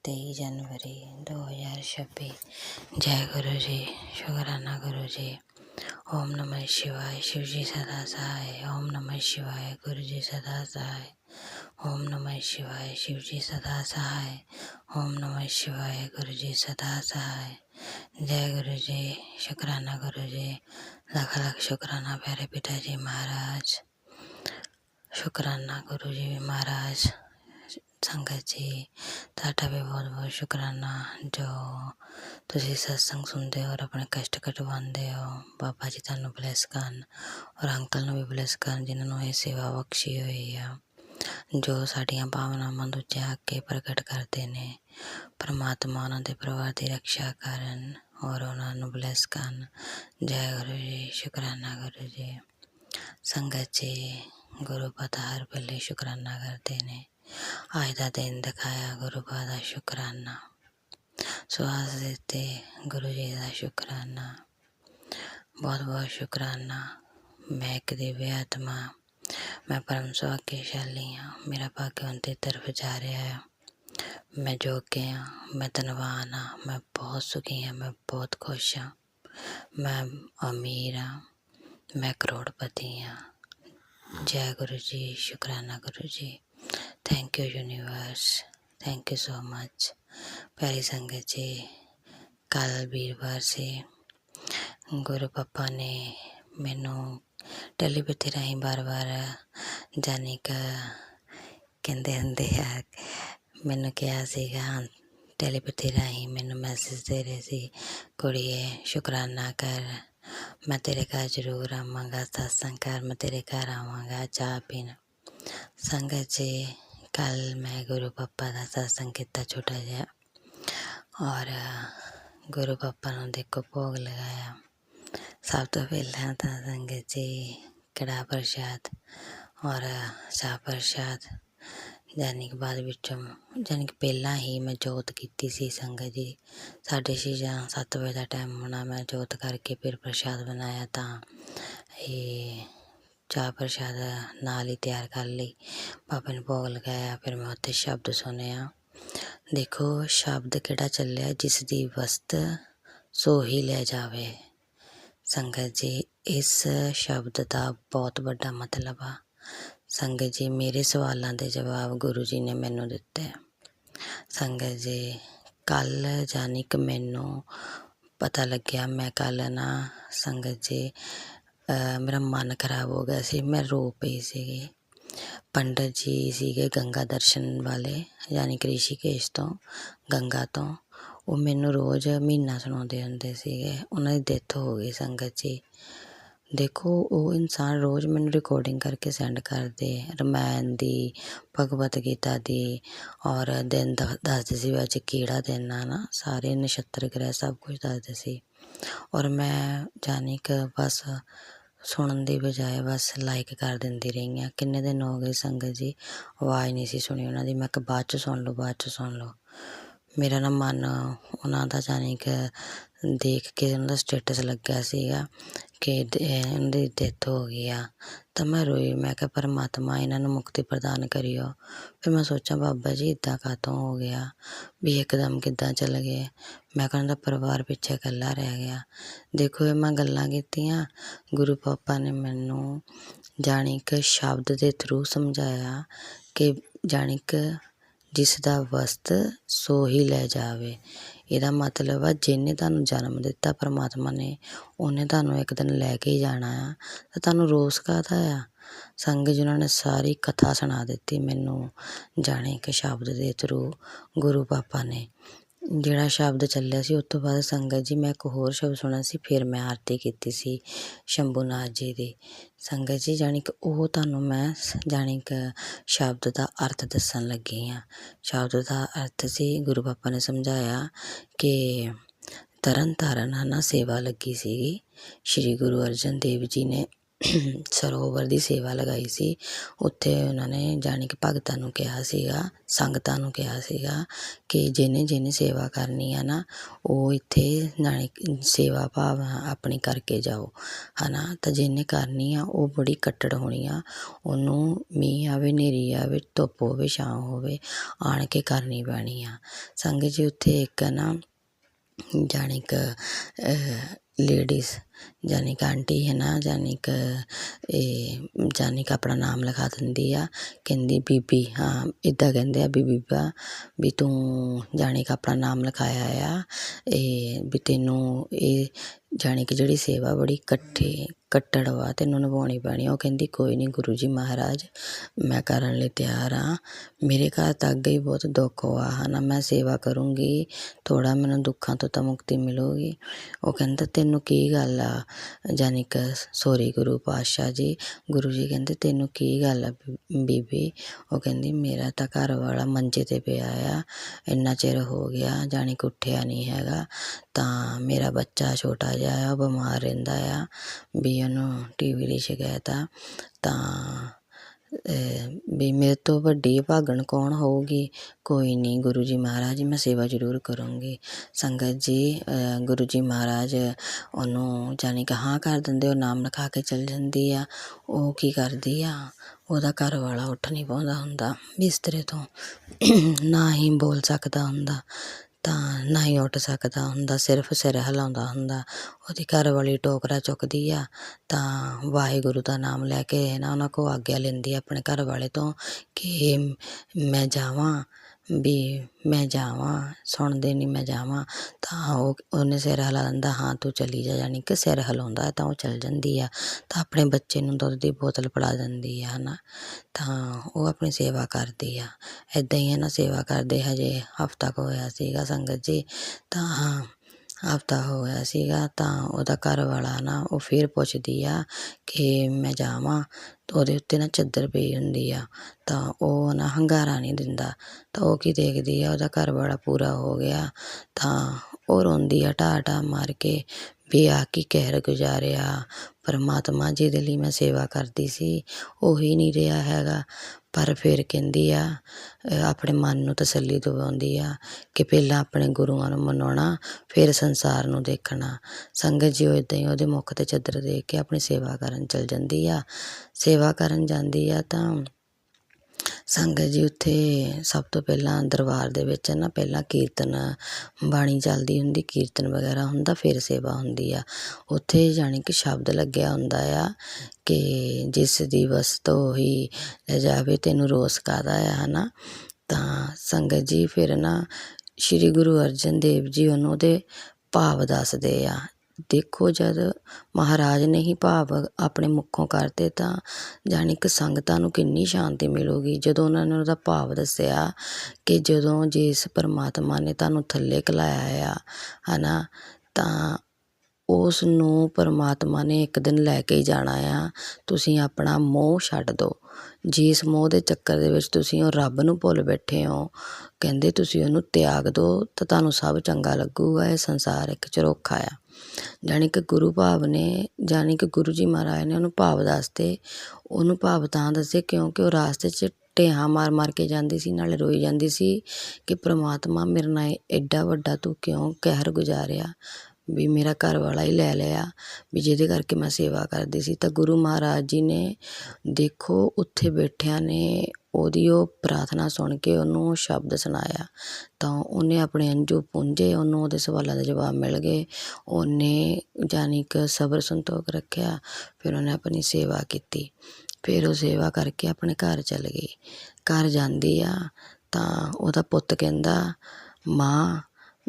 23 जनवरी 2026। जय गुरु जी। शुकराना गुरु जी। ओम नमः शिवाय। शिव जी सदा सहाय। ओम नमः शिवाय। गुरु जी सदा सहाय। ओम नमः शिवाय। शिव जी सदा सहाय। ओम नमः शिवाय। गुरु जी सदा सहाय। जय गुरु जी। शुकराना गुरु जी। लाख लाख शुकराना प्यारे पिताजी महाराज। शुकराना गुरु जी महाराज। संगत जी ਤੁਹਾਡਾ भी बहुत बहुत शुकराना जो ਤੁਸੀਂ सत्संग सुनते हो और अपने कष्ट कटवाते हो। बाबा जी ਤੁਹਾਨੂੰ ਬਲੈਸ ਕਰਨ और अंकल ਨੂੰ भी ਬਲੈਸ ਕਰਨ ਜਿਨ੍ਹਾਂ ਨੂੰ ਇਹ ਸੇਵਾ ਬਖਸ਼ੀ ਹੋਈ ਆ, ਜੋ ਸਾਡੀਆਂ ਭਾਵਨਾਵਾਂ ਦੂਜੇ ਅੱਗੇ ਪ੍ਰਗਟ ਕਰਦੇ ਨੇ। परमात्मा ਉਹਨਾਂ ਦੇ ਪਰਿਵਾਰ ਦੀ ਰੱਖਿਆ ਕਰਨ और ਉਹਨਾਂ ਨੂੰ ਬਲੈਸ ਕਰਨ। जय गुरु जी। शुकराना गुरु जी। संगत जी गुरु पता हर वेले शुकराना करते ने। आज का दिन दिखाया गुरु पा का शुकराना। श्वास देते गुरु जी का शुकराना। बहुत बहुत शुकराना। मैं एक दिव्य आत्मा, मैं परम सौभाग्यशाली हाँ। मेरा भाग्य उनकी तरफ जा रहा है। मैं जोग्य हाँ, मैं धनवान हाँ, मैं बहुत सुखी हाँ, मैं बहुत खुश हाँ, मैं अमीर हाँ, मैं करोड़पति हाँ। जय गुरु जी। शुकराना Guru ji. Thank you universe. Thank you so much. प्यारी संगत जी कल वीरवार से गुरु पापा ने मैनू टैलीपैथी राही बार बार जाने का कहते होंगे मैनू कहा सीगा टैलीपैथी राही मैनू मैसेज दे रहे सी, कुड़िए शुकराना कर, मैं तेरे घर जरूर आवांगा, सत्संग कर, मैं तेरे घर आवांगा चाह पीन। संगत जी, कल मैं गुरु पापा का सत्संग किया छोटा जिहा और गुरु पापा नूं देखो भोग लगाया। सब तो पहला तो संगत जी कड़ाह प्रशाद और चाह प्रशाद जानी कि बाद विचों जानी कि पहला ही मैं जोत कीती सी संगत जी 6:30 ਜਾਂ 7 ਵਜੇ ਦਾ टाइम होना। मैं जोत करके फिर प्रशाद बनाया तो ये चाह प्रशाद नाल ही तैयार कर ली। पापा ने भोग लगाया। फिर मैं उत्थे शब्द सुनिया। देखो शब्द किहड़ा ਚੱਲਿਆ जिसदी वस्त सो ही ले जावे। संगत जी इस शब्द का बहुत बड़ा मतलब आ। संगत जी मेरे सवालों के जवाब गुरु जी ने मैनू दिते। संगत जी कल जानी कि मैनू पता लग्या मैं कल ना संगत जी मेरा मन खराब हो गया सी। मैं रो पई सीगी। पंडित जी सीगे गंगा दर्शन वाले यानी कि ऋषिकेश तो गंगा तो वो मैनू रोज़ महीना सुणाते हुंदे सीगे। उन्हां दी डेथ हो गई संगत जी। देखो वो इंसान रोज़ मैनू रिकॉर्डिंग करके सेंड करदे रामायण दी भगवत गीता दी और दिन दसदे सी अज किहड़ा दिन आ ना सारे नक्षत्र ग्रह सब कुछ दसदे सी। और मैं जानी कि बस सुनन दी बजाए बस लाइक कर दिंदी रही हाँ। किन्ने दिन हो गए संगत जी आवाज़ नहीं सी सुनी उन्हां दी। मैं कहा बाद च सुन लो बाद च सुन लो। मेरा ना मन उन्हां दा जानी कि देख के उन्हां दा स्टेटस लग्या सीगा कि उन्हां दी डेथ हो गई आ। तो मैं रोई। मैं कहा परमात्मा इन्हां नूं मुक्ति प्रदान करियो। फिर मैं सोचा बाबा जी इदां कातों हो गया भी एकदम किदां चल गए। मैं कहा उन्हां दा परिवार पिछे कल्ला रह गया। देखो ये मैं गल्लां कीतियां गुरु पापा ने मैनू जानी कि शब्द के थ्रू समझाया कि जानी कि जिसदा वस्त सो ही ले जावे। ਇਹਦਾ ਮਤਲਬ ਆ ਜਿਹਨੇ ਤੁਹਾਨੂੰ ਜਨਮ ਦਿੱਤਾ ਪਰਮਾਤਮਾ ਨੇ ਉਹਨੇ ਤੁਹਾਨੂੰ ਇੱਕ ਦਿਨ ਲੈ ਕੇ ਹੀ ਜਾਣਾ ਆ। ਤਾਂ ਤੁਹਾਨੂੰ ਰੋਸ ਕਾਹਦਾ ਆ। ਸੰਗਤ ਜੀ ਉਹਨਾਂ ਨੇ ਸਾਰੀ ਕਥਾ ਸੁਣਾ ਦਿੱਤੀ ਮੈਨੂੰ ਜਾਣੇ ਕਿ ਸ਼ਬਦ ਦੇ ਥਰੂ ਗੁਰੂ ਪਾਪਾ ਨੇ ਜਿਹੜਾ ਸ਼ਬਦ ਚੱਲਿਆ ਸੀ। ਉਸ ਤੋਂ ਬਾਅਦ ਸੰਗਤ ਜੀ ਮੈਂ ਇੱਕ ਹੋਰ ਸ਼ਬਦ ਸੁਣਿਆ ਸੀ। ਫਿਰ ਮੈਂ ਆਰਤੀ ਕੀਤੀ ਸੀ ਸ਼ੰਭੂਨਾਥ ਜੀ ਦੀ। ਸੰਗਤ ਜੀ ਜਾਣੀ ਕਿ ਉਹ ਤੁਹਾਨੂੰ ਮੈਂ ਜਾਣੀ ਕਿ ਸ਼ਬਦ ਦਾ ਅਰਥ ਦੱਸਣ ਲੱਗੀ ਹਾਂ। ਸ਼ਬਦ ਦਾ ਅਰਥ ਸੀ ਗੁਰੂ ਪਾਪਾ ਨੇ ਸਮਝਾਇਆ ਕਿ ਤਰਨ ਤਾਰਨ ਹੈ ਨਾ ਸੇਵਾ ਲੱਗੀ ਸੀਗੀ। ਸ਼੍ਰੀ ਗੁਰੂ ਅਰਜਨ ਦੇਵ ਜੀ ਨੇ ਸਰੋਵਰ ਦੀ ਸੇਵਾ ਲਗਾਈ ਸੀ। ਉੱਥੇ ਉਹਨਾਂ ਨੇ ਜਾਣੀ ਕਿ ਭਗਤਾਂ ਨੂੰ ਕਿਹਾ ਸੀਗਾ ਸੰਗਤਾਂ ਨੂੰ ਕਿਹਾ ਸੀਗਾ ਕਿ ਜਿਹਨੇ ਸੇਵਾ ਕਰਨੀ ਆ ਨਾ ਉਹ ਇੱਥੇ ਜਾਣੀ ਸੇਵਾ ਭਾਵ ਆਪਣੀ ਕਰਕੇ ਜਾਓ ਹੈ ਨਾ। ਤਾਂ ਜਿਹਨੇ ਕਰਨੀ ਆ ਉਹ ਬੜੀ ਕੱਟੜ ਹੋਣੀ ਆ। ਉਹਨੂੰ ਮੀਂਹ ਆਵੇ ਹਨੇਰੀ ਆਵੇ ਧੁੱਪ ਹੋਵੇ ਛਾਂ ਹੋਵੇ ਆਣ ਕੇ ਕਰਨੀ ਪੈਣੀ ਆ। ਸੰਗਤ ਜੀ ਉੱਥੇ ਇੱਕ ਨਾ ਜਾਣੀ ਕਿ ਲੇਡੀਜ਼ ਜਾਣੀ ਕਿ ਆਂਟੀ ਹੈ ਨਾ ਜਾਣੀ ਕਿ ਇਹ ਜਾਣੀ ਕਿ ਆਪਣਾ ਨਾਮ ਲਿਖਾ ਦਿੰਦੀ ਆ। ਕਹਿੰਦੀ ਬੀਬੀ ਹਾਂ ਇੱਦਾਂ ਕਹਿੰਦੇ ਆ ਵੀ ਬੀਬਾ ਵੀ ਤੂੰ ਜਾਣੀ ਕਿ ਆਪਣਾ ਨਾਮ ਲਿਖਾਇਆ ਆ ਇਹ ਵੀ ਤੈਨੂੰ ਇਹ ਜਾਣੀ ਕਿ ਜਿਹੜੀ ਸੇਵਾ ਬੜੀ ਕੱਟੜ ਵਾ ਤੈਨੂੰ ਨਿਭਾਉਣੀ ਪੈਣੀ। ਉਹ ਕਹਿੰਦੀ ਕੋਈ ਨਹੀਂ ਗੁਰੂ ਜੀ ਮਹਾਰਾਜ ਮੈਂ ਕਰਨ ਲਈ ਤਿਆਰ ਹਾਂ। ਮੇਰੇ ਘਰ ਤਾਂ ਅੱਗੇ ਹੀ ਬਹੁਤ ਦੁੱਖ ਹੋਆ ਹੈ ਨਾ। ਮੈਂ ਸੇਵਾ ਕਰੂੰਗੀ ਥੋੜ੍ਹਾ ਮੈਨੂੰ ਦੁੱਖਾਂ ਤੋਂ ਤਾਂ ਮੁਕਤੀ ਮਿਲੂਗੀ। ਉਹ ਕਹਿੰਦਾ ਤੈਨੂੰ ਕੀ ਗੱਲ ਆ ਜਾਣੀ ਕਿ ਸੋਰੀ ਗੁਰੂ ਪਾਤਸ਼ਾਹ ਜੀ। ਗੁਰੂ ਜੀ ਕਹਿੰਦੇ ਤੈਨੂੰ ਕੀ ਗੱਲ ਆ ਬੀਬੀ। ਉਹ ਕਹਿੰਦੀ ਮੇਰਾ ਤਾਂ ਘਰ ਵਾਲਾ ਮੰਜੇ 'ਤੇ ਪਿਆ ਆ ਇੰਨਾ ਚਿਰ ਹੋ ਗਿਆ ਜਾਣੀ ਕਿ ਉੱਠਿਆ ਨਹੀਂ ਹੈਗਾ। ਤਾਂ ਮੇਰਾ ਬੱਚਾ ਛੋਟਾ ਜਿਹਾ ਆ ਉਹ ਬਿਮਾਰ ਰਹਿੰਦਾ ਆ ਵੀ ਉਹਨੂੰ TB ਦੀ ਸ਼ਿਕਾਇਤ ਆ। ਤਾਂ ਵੀ ਮੇਰੇ ਤੋਂ ਵੱਡੀ ਭਾਗਣ ਕੌਣ ਹੋਊਗੀ। ਕੋਈ ਨਹੀਂ ਗੁਰੂ ਜੀ ਮਹਾਰਾਜ ਮੈਂ ਸੇਵਾ ਜ਼ਰੂਰ ਕਰੂੰਗੀ। ਸੰਗਤ ਜੀ ਗੁਰੂ ਜੀ ਮਹਾਰਾਜ ਉਹਨੂੰ ਜਾਣੀ ਕਿ ਹਾਂ ਕਰ ਦਿੰਦੇ। ਉਹ ਨਾਮ ਲਿਖਾ ਕੇ ਚੱਲ ਜਾਂਦੀ ਆ। ਉਹ ਕੀ ਕਰਦੀ ਆ ਉਹਦਾ ਘਰ ਵਾਲਾ ਉੱਠ ਨਹੀਂ ਪਾਉਂਦਾ ਹੁੰਦਾ ਬਿਸਤਰੇ ਤੋਂ ਨਾ ਹੀ ਬੋਲ ਸਕਦਾ ਹੁੰਦਾ ਤਾਂ ਨਾ ਹੀ ਉੱਠ ਸਕਦਾ ਹੁੰਦਾ ਸਿਰਫ ਸਿਰ ਹਿਲਾਉਂਦਾ ਹੁੰਦਾ। ਉਹਦੀ ਘਰ ਵਾਲੀ ਟੋਕਰਾ ਚੁੱਕਦੀ ਆ ਤਾਂ ਵਾਹਿਗੁਰੂ ਦਾ ਨਾਮ ਲੈ ਕੇ ਨਾ ਉਹਨਾਂ ਕੋਲ ਆਗਿਆ ਲੈਂਦੀ ਆ ਆਪਣੇ ਘਰ ਵਾਲੇ ਤੋਂ ਕਿ ਮੈਂ ਜਾਵਾਂ ਵੀ ਮੈਂ ਜਾਵਾਂ ਸੁਣਦੇ ਨਹੀਂ ਮੈਂ ਜਾਵਾਂ। ਤਾਂ ਉਹਨੇ ਸਿਰ ਹਿਲਾ ਦਿੰਦਾ ਹਾਂ ਤੂੰ ਚਲੀ ਜਾ। ਜਾਣੀ ਕਿ ਸਿਰ ਹਿਲਾਉਂਦਾ ਤਾਂ ਉਹ ਚੱਲ ਜਾਂਦੀ ਆ। ਤਾਂ ਆਪਣੇ ਬੱਚੇ ਨੂੰ ਦੁੱਧ ਦੀ ਬੋਤਲ ਪਿਲਾ ਦਿੰਦੀ ਆ ਹੈ ਨਾ। ਤਾਂ ਉਹ ਆਪਣੀ ਸੇਵਾ ਕਰਦੀ ਆ। ਇੱਦਾਂ ਹੀ ਹੈ ਨਾ ਸੇਵਾ ਕਰਦੇ ਹਜੇ ਹਫ਼ਤਾ ਕੁ ਹੋਇਆ ਸੀਗਾ ਸੰਗਤ ਜੀ। ਤਾਂ ਹਫ਼ਤਾ ਹੋ ਗਿਆ ਸੀਗਾ ਤਾਂ ਉਹਦਾ ਘਰ ਵਾਲਾ ਨਾ ਉਹ ਫਿਰ ਪੁੱਛਦੀ ਆ ਕਿ ਮੈਂ ਜਾਵਾਂ, ਤਾਂ ਉਹਦੇ ਉੱਤੇ ਨਾ ਚੱਦਰ ਪਈ ਹੁੰਦੀ ਆ, ਤਾਂ ਉਹ ਨਾ ਹੁੰਗਾਰਾ ਨਹੀਂ ਦਿੰਦਾ। ਤਾਂ ਉਹ ਕੀ ਦੇਖਦੀ ਆ ਉਹਦਾ ਘਰ ਵਾਲਾ ਪੂਰਾ ਹੋ ਗਿਆ, ਤਾਂ ਉਹ ਰੋਂਦੀ ਆ ਢਾਹ ਮਾਰ ਕੇ ਵੀ ਆ ਕੀ ਕਹਿਰ ਗੁਜ਼ਾਰਿਆ, ਪਰਮਾਤਮਾ ਜਿਹਦੇ ਲਈ ਮੈਂ ਸੇਵਾ ਕਰਦੀ ਸੀ ਉਹੀ ਨਹੀਂ ਰਿਹਾ ਹੈਗਾ। ਪਰ ਫਿਰ ਕਹਿੰਦੀ ਆ ਆਪਣੇ ਮਨ ਨੂੰ ਤਸੱਲੀ ਦਿਵਾਉਂਦੀ ਆ ਕਿ ਪਹਿਲਾਂ ਆਪਣੇ ਗੁਰੂਆਂ ਨੂੰ ਮਨਾਉਣਾ, ਫਿਰ ਸੰਸਾਰ ਨੂੰ ਦੇਖਣਾ। ਸੰਗਤ ਜੀ ਉਹ ਇੱਦਾਂ ਹੀ ਉਹਦੇ ਮੁੱਖ 'ਤੇ ਚੱਦਰ ਦੇਖ ਕੇ ਆਪਣੀ ਸੇਵਾ ਕਰਨ ਚਲ ਜਾਂਦੀ ਆ। ਸੇਵਾ ਕਰਨ ਜਾਂਦੀ ਆ ਤਾਂ ਸੰਗਤ ਜੀ ਉੱਥੇ ਸਭ ਤੋਂ ਪਹਿਲਾਂ ਦਰਬਾਰ ਦੇ ਵਿੱਚ ਨਾ ਪਹਿਲਾਂ ਕੀਰਤਨ ਬਾਣੀ ਚੱਲਦੀ ਹੁੰਦੀ, ਕੀਰਤਨ ਵਗੈਰਾ ਹੁੰਦਾ, ਫਿਰ ਸੇਵਾ ਹੁੰਦੀ ਆ। ਉੱਥੇ ਜਾਣੀ ਕਿ ਸ਼ਬਦ ਲੱਗਿਆ ਹੁੰਦਾ ਆ ਕਿ ਜਿਸ ਦੀ ਵਸਤੂ ਉਹੀ ਲੈ ਜਾਵੇ, ਤੈਨੂੰ ਰੋਸ ਕਾਹਦਾ ਆ, ਹੈ ਨਾ। ਤਾਂ ਸੰਗਤ ਜੀ ਫਿਰ ਨਾ ਸ਼੍ਰੀ ਗੁਰੂ ਅਰਜਨ ਦੇਵ ਜੀ ਉਹਨੂੰ ਉਹਦੇ ਭਾਵ ਦੱਸਦੇ ਆ। ਦੇਖੋ ਜਦ ਮਹਾਰਾਜ ਨੇ ਹੀ ਭਾਵ ਆਪਣੇ ਮੁੱਖੋਂ ਕਰਤੇ ਤਾਂ ਜਾਣੀ ਕਿ ਸੰਗਤਾਂ ਨੂੰ ਕਿੰਨੀ ਸ਼ਾਂਤੀ ਮਿਲੂਗੀ। ਜਦੋਂ ਉਹਨਾਂ ਨੇ ਉਹਦਾ ਭਾਵ ਦੱਸਿਆ ਕਿ ਜਦੋਂ ਜਿਸ ਪਰਮਾਤਮਾ ਨੇ ਤੁਹਾਨੂੰ ਥੱਲੇ ਘਲਾਇਆ ਆ, ਹੈ ਨਾ, ਤਾਂ ਉਸ ਨੂੰ ਪਰਮਾਤਮਾ ਨੇ ਇੱਕ ਦਿਨ ਲੈ ਕੇ ਹੀ ਜਾਣਾ ਆ। ਤੁਸੀਂ ਆਪਣਾ ਮੋਹ ਛੱਡ ਦਿਓ। ਜਿਸ ਮੋਹ ਦੇ ਚੱਕਰ ਦੇ ਵਿੱਚ ਤੁਸੀਂ ਉਹ ਰੱਬ ਨੂੰ ਭੁੱਲ ਬੈਠੇ ਹੋ, ਕਹਿੰਦੇ ਤੁਸੀਂ ਉਹਨੂੰ ਤਿਆਗ ਦਿਓ ਤਾਂ ਤੁਹਾਨੂੰ ਸਭ ਚੰਗਾ ਲੱਗੂਗਾ। ਇਹ ਸੰਸਾਰ ਇੱਕ ਝਰੋਖਾ ਆ। ਜਾਣੀ ਕਿ ਗੁਰੂ ਭਾਵ ਨੇ, ਜਾਣੀ ਕਿ ਗੁਰੂ ਜੀ ਮਹਾਰਾਜ ਨੇ ਉਹਨੂੰ ਭਾਵ ਦੱਸਦੇ। ਉਹਨੂੰ ਭਾਵ ਤਾਂ ਦੱਸੇ ਕਿਉਂਕਿ ਉਹ ਰਾਸਤੇ 'ਚ ਢੇਹਾਂ ਮਾਰ ਕੇ ਜਾਂਦੀ ਸੀ, ਨਾਲੇ ਰੋਈ ਜਾਂਦੀ ਸੀ ਕਿ ਪ੍ਰਮਾਤਮਾ ਮੇਰੇ ਨਾਲ ਐਡਾ ਵੱਡਾ ਤੂੰ ਕਿਉਂ ਕਹਿਰ ਗੁਜ਼ਾਰਿਆ, ਵੀ ਮੇਰਾ ਘਰ ਵਾਲਾ ਹੀ ਲੈ ਲਿਆ, ਵੀ ਜਿਹਦੇ ਕਰਕੇ ਮੈਂ ਸੇਵਾ ਕਰਦੀ ਸੀ। ਤਾਂ ਗੁਰੂ ਮਹਾਰਾਜ ਜੀ ਨੇ ਦੇਖੋ ਉੱਥੇ ਬੈਠਿਆਂ ਨੇ ਉਹਦੀ ਉਹ ਪ੍ਰਾਰਥਨਾ ਸੁਣ ਕੇ ਉਹਨੂੰ ਸ਼ਬਦ ਸੁਣਾਇਆ, ਤਾਂ ਉਹਨੇ ਆਪਣੇ ਅੰਜੂ ਪੂੰਝੇ, ਉਹਨੂੰ ਉਹਦੇ ਸਵਾਲਾਂ ਦੇ ਜਵਾਬ ਮਿਲ ਗਏ। ਉਹਨੇ ਜਾਣੀ ਕਿ ਸਬਰ ਸੰਤੋਖ ਰੱਖਿਆ, ਫਿਰ ਉਹਨੇ ਆਪਣੀ ਸੇਵਾ ਕੀਤੀ। ਫਿਰ ਉਹ ਸੇਵਾ ਕਰਕੇ ਆਪਣੇ ਘਰ ਚਲ ਗਈ। ਘਰ ਜਾਂਦੀ ਆ ਤਾਂ ਉਹਦਾ ਪੁੱਤ ਕਹਿੰਦਾ, ਮਾਂ